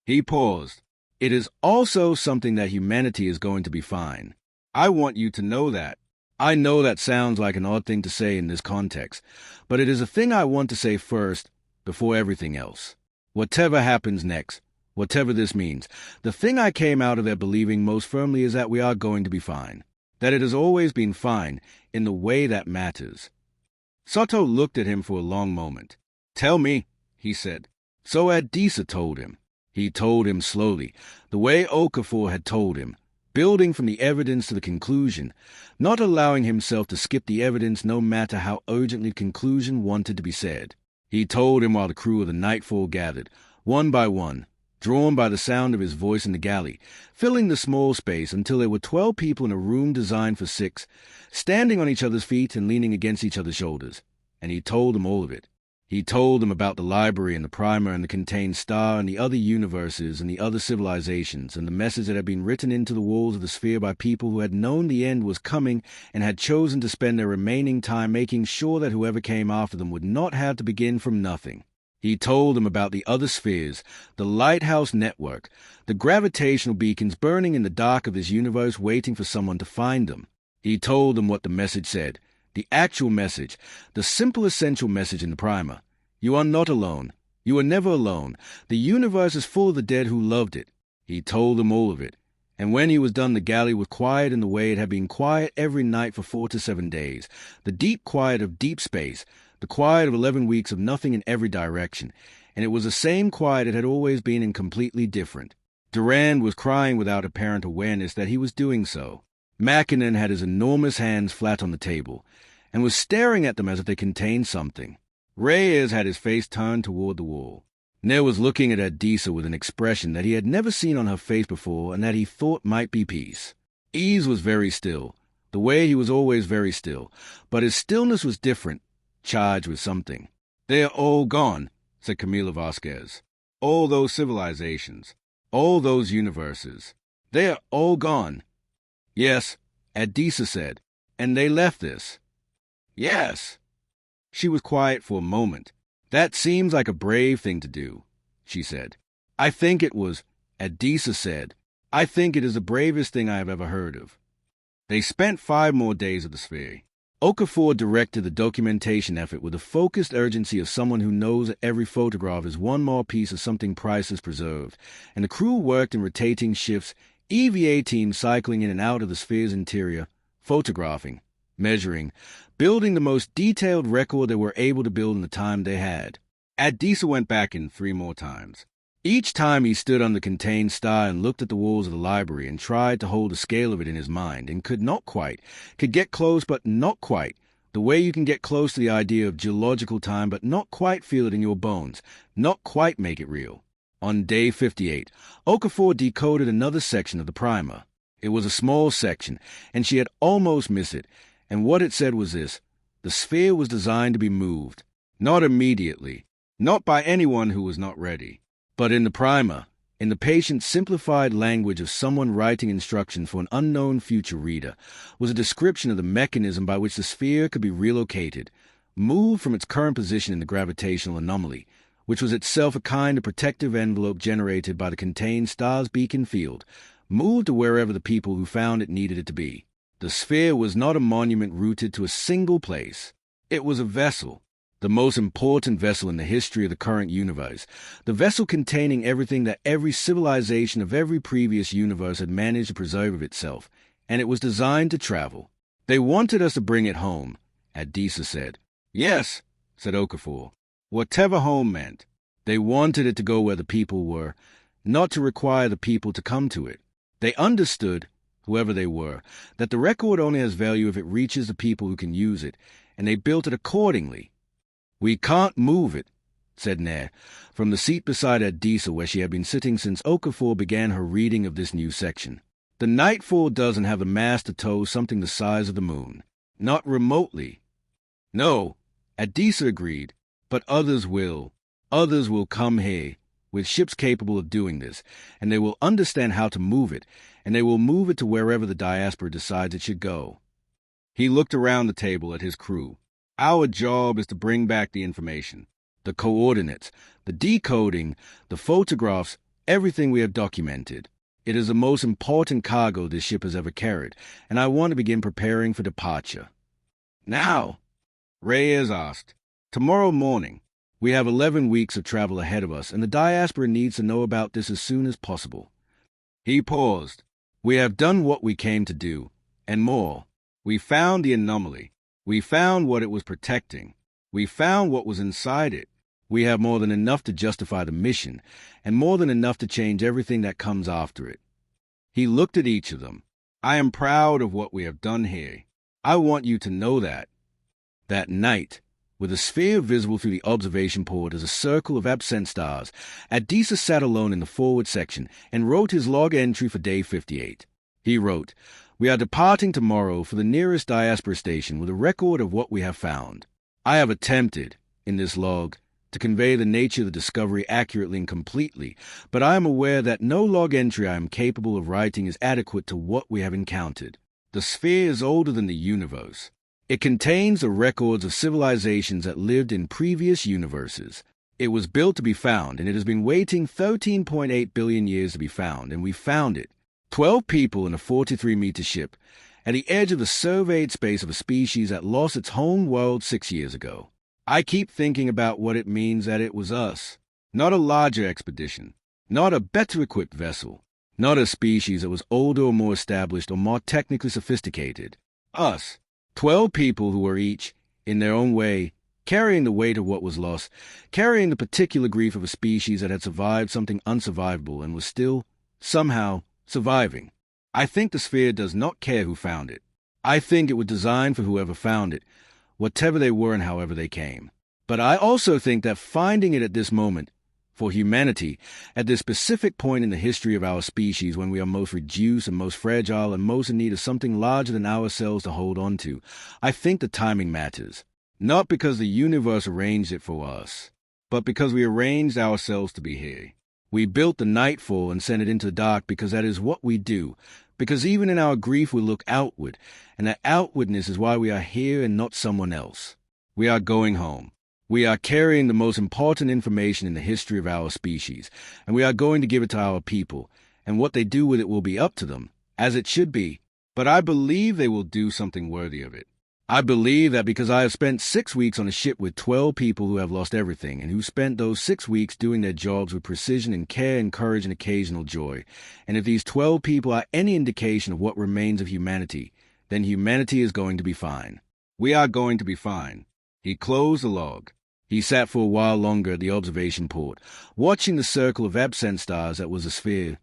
He paused. It is also something that humanity is going to be fine. I want you to know that. I know that sounds like an odd thing to say in this context, but it is a thing I want to say first, before everything else. Whatever happens next, whatever this means, the thing I came out of there believing most firmly is that we are going to be fine. That it has always been fine, in the way that matters. Soto looked at him for a long moment. Tell me, he said. So Adisa told him. He told him slowly, the way Okafor had told him, building from the evidence to the conclusion, not allowing himself to skip the evidence no matter how urgently the conclusion wanted to be said. He told him while the crew of the Nightfall gathered, one by one, drawn by the sound of his voice in the galley, filling the small space until there were 12 people in a room designed for 6, standing on each other's feet and leaning against each other's shoulders. And he told them all of it. He told them about the library and the primer and the contained star and the other universes and the other civilizations and the message that had been written into the walls of the sphere by people who had known the end was coming and had chosen to spend their remaining time making sure that whoever came after them would not have to begin from nothing. He told them about the other spheres, the lighthouse network, the gravitational beacons burning in the dark of this universe waiting for someone to find them. He told them what the message said. The actual message, the simple essential message in the primer. You are not alone. You are never alone. The universe is full of the dead who loved it. He told them all of it. And when he was done, the galley was quiet in the way it had been quiet every night for 4 to 7 days. The deep quiet of deep space, the quiet of 11 weeks of nothing in every direction. And it was the same quiet it had always been and completely different. Durand was crying without apparent awareness that he was doing so. Mackinnon had his enormous hands flat on the table, and was staring at them as if they contained something. Reyes had his face turned toward the wall. Nell was looking at Adisa with an expression that he had never seen on her face before and that he thought might be peace. Ease was very still, the way he was always very still, but his stillness was different, charged with something. They are all gone, said Camila Vasquez. All those civilizations, all those universes. They are all gone. Yes, Adisa said, and they left this. Yes. She was quiet for a moment. That seems like a brave thing to do, she said. I think it was, Adisa said. I think it is the bravest thing I have ever heard of. They spent 5 more days at the sphere. Okafor directed the documentation effort with the focused urgency of someone who knows that every photograph is one more piece of something priceless preserved, and the crew worked in rotating shifts, EVA teams cycling in and out of the sphere's interior, photographing, measuring, building the most detailed record they were able to build in the time they had. Adisa went back in 3 more times. Each time he stood on the contained star and looked at the walls of the library and tried to hold the scale of it in his mind, and could not quite, could get close but not quite, the way you can get close to the idea of geological time but not quite feel it in your bones, not quite make it real. On day 58, Okafor decoded another section of the primer. It was a small section, and she had almost missed it, and what it said was this: the sphere was designed to be moved, not immediately, not by anyone who was not ready. But in the primer, in the patient simplified language of someone writing instructions for an unknown future reader, was a description of the mechanism by which the sphere could be relocated, moved from its current position in the gravitational anomaly, which was itself a kind of protective envelope generated by the contained star's beacon field, moved to wherever the people who found it needed it to be. The sphere was not a monument rooted to a single place. It was a vessel, the most important vessel in the history of the current universe, the vessel containing everything that every civilization of every previous universe had managed to preserve of itself, and it was designed to travel. They wanted us to bring it home, Adisa said. Yes, said Okafor. Whatever home meant. They wanted it to go where the people were, not to require the people to come to it. They understood, whoever they were, that the record only has value if it reaches the people who can use it, and they built it accordingly. We can't move it, said Nair, from the seat beside Adisa where she had been sitting since Okafor began her reading of this new section. The Nightfall doesn't have the mass to tow something the size of the moon. Not remotely. No, Adisa agreed, but others will. Others will come here, with ships capable of doing this, and they will understand how to move it, and they will move it to wherever the diaspora decides it should go. He looked around the table at his crew. Our job is to bring back the information, the coordinates, the decoding, the photographs, everything we have documented. It is the most important cargo this ship has ever carried, and I want to begin preparing for departure. Now, Reyes asked, tomorrow morning. We have 11 weeks of travel ahead of us, and the diaspora needs to know about this as soon as possible. He paused. We have done what we came to do, and more. We found the anomaly. We found what it was protecting. We found what was inside it. We have more than enough to justify the mission, and more than enough to change everything that comes after it. He looked at each of them. I am proud of what we have done here. I want you to know that. That night, with a sphere visible through the observation port as a circle of absent stars, Adisa sat alone in the forward section and wrote his log entry for day 58. He wrote, We are departing tomorrow for the nearest diaspora station with a record of what we have found. I have attempted, in this log, to convey the nature of the discovery accurately and completely, but I am aware that no log entry I am capable of writing is adequate to what we have encountered. The sphere is older than the universe. It contains the records of civilizations that lived in previous universes. It was built to be found, and it has been waiting 13.8 billion years to be found, and we found it. 12 people in a 43-meter ship, at the edge of the surveyed space of a species that lost its home world 6 years ago. I keep thinking about what it means that it was us. Not a larger expedition. Not a better-equipped vessel. Not a species that was older or more established or more technically sophisticated. Us. 12 people who were each, in their own way, carrying the weight of what was lost, carrying the particular grief of a species that had survived something unsurvivable and was still, somehow, surviving. I think the sphere does not care who found it. I think it was designed for whoever found it, whatever they were and however they came. But I also think that finding it at this moment, for humanity, at this specific point in the history of our species when we are most reduced and most fragile and most in need of something larger than ourselves to hold on to, I think the timing matters. Not because the universe arranged it for us, but because we arranged ourselves to be here. We built the Nightfall and sent it into the dark because that is what we do, because even in our grief we look outward, and that outwardness is why we are here and not someone else. We are going home. We are carrying the most important information in the history of our species, and we are going to give it to our people, and what they do with it will be up to them, as it should be, but I believe they will do something worthy of it. I believe that because I have spent 6 weeks on a ship with 12 people who have lost everything, and who spent those 6 weeks doing their jobs with precision and care and courage and occasional joy. And if these 12 people are any indication of what remains of humanity, then humanity is going to be fine. We are going to be fine. He closed the log. He sat for a while longer at the observation port, watching the circle of absent stars that was the sphere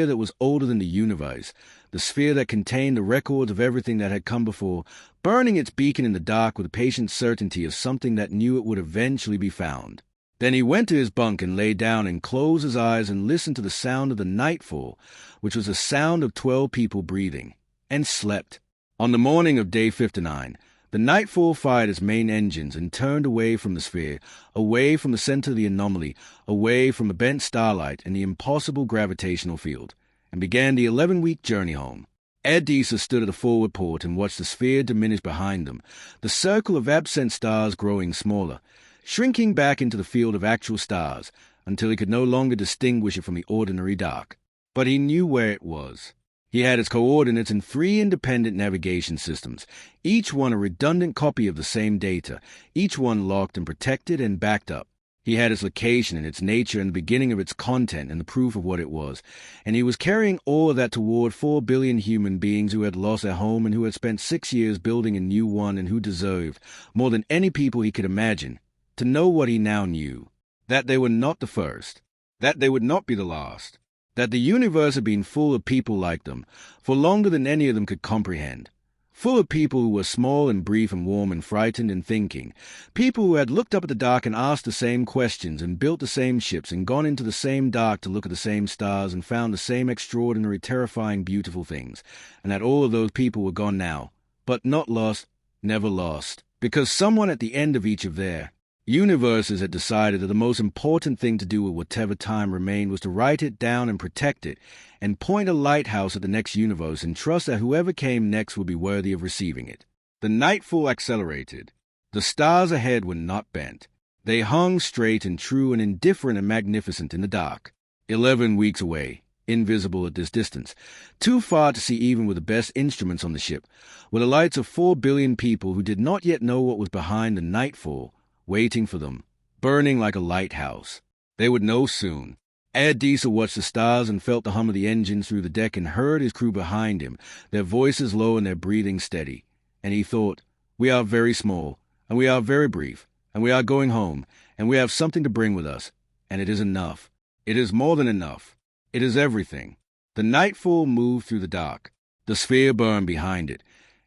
that was older than the universe, the sphere that contained the records of everything that had come before, burning its beacon in the dark with the patient certainty of something that knew it would eventually be found. Then he went to his bunk and lay down and closed his eyes and listened to the sound of the nightfall, which was the sound of 12 people breathing, and slept. On the morning of day 59, the nightfall fired its main engines and turned away from the sphere, away from the center of the anomaly, away from the bent starlight and the impossible gravitational field, and began the 11-week journey home. Adisa stood at the forward port and watched the sphere diminish behind them, the circle of absent stars growing smaller, shrinking back into the field of actual stars, until he could no longer distinguish it from the ordinary dark. But he knew where it was. He had its coordinates in 3 independent navigation systems, each one a redundant copy of the same data, each one locked and protected and backed up. He had its location and its nature and the beginning of its content and the proof of what it was, and he was carrying all of that toward 4 billion human beings who had lost their home and who had spent 6 years building a new one and who deserved, more than any people he could imagine, to know what he now knew, that they were not the first, that they would not be the last, that the universe had been full of people like them, for longer than any of them could comprehend. Full of people who were small and brief and warm and frightened and thinking. People who had looked up at the dark and asked the same questions and built the same ships and gone into the same dark to look at the same stars and found the same extraordinary, terrifying, beautiful things. And that all of those people were gone now, but not lost, never lost. Because someone at the end of each of their universes had decided that the most important thing to do with whatever time remained was to write it down and protect it, and point a lighthouse at the next universe and trust that whoever came next would be worthy of receiving it. The nightfall accelerated. The stars ahead were not bent. They hung straight and true and indifferent and magnificent in the dark. 11 weeks away, invisible at this distance, too far to see even with the best instruments on the ship, were the lights of 4 billion people who did not yet know what was behind the nightfall, waiting for them, burning like a lighthouse. They would know soon. Adisa watched the stars and felt the hum of the engines through the deck and heard his crew behind him, their voices low and their breathing steady. And he thought, we are very small, and we are very brief, and we are going home, and we have something to bring with us, and it is enough. It is more than enough. It is everything. The nightfall moved through the dark. The sphere burned behind it,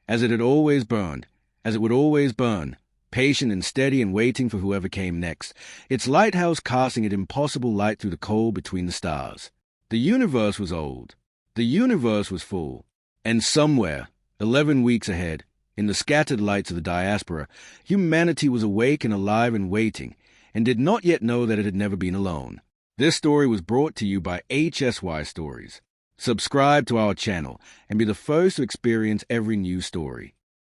as it had always burned, as it would always burn, patient and steady and waiting for whoever came next, its lighthouse casting its impossible light through the cold between the stars. The universe was old. The universe was full. And somewhere, 11 weeks ahead, in the scattered lights of the diaspora, humanity was awake and alive and waiting, and did not yet know that it had never been alone. This story was brought to you by HSY Stories. Subscribe to our channel and be the first to experience every new story.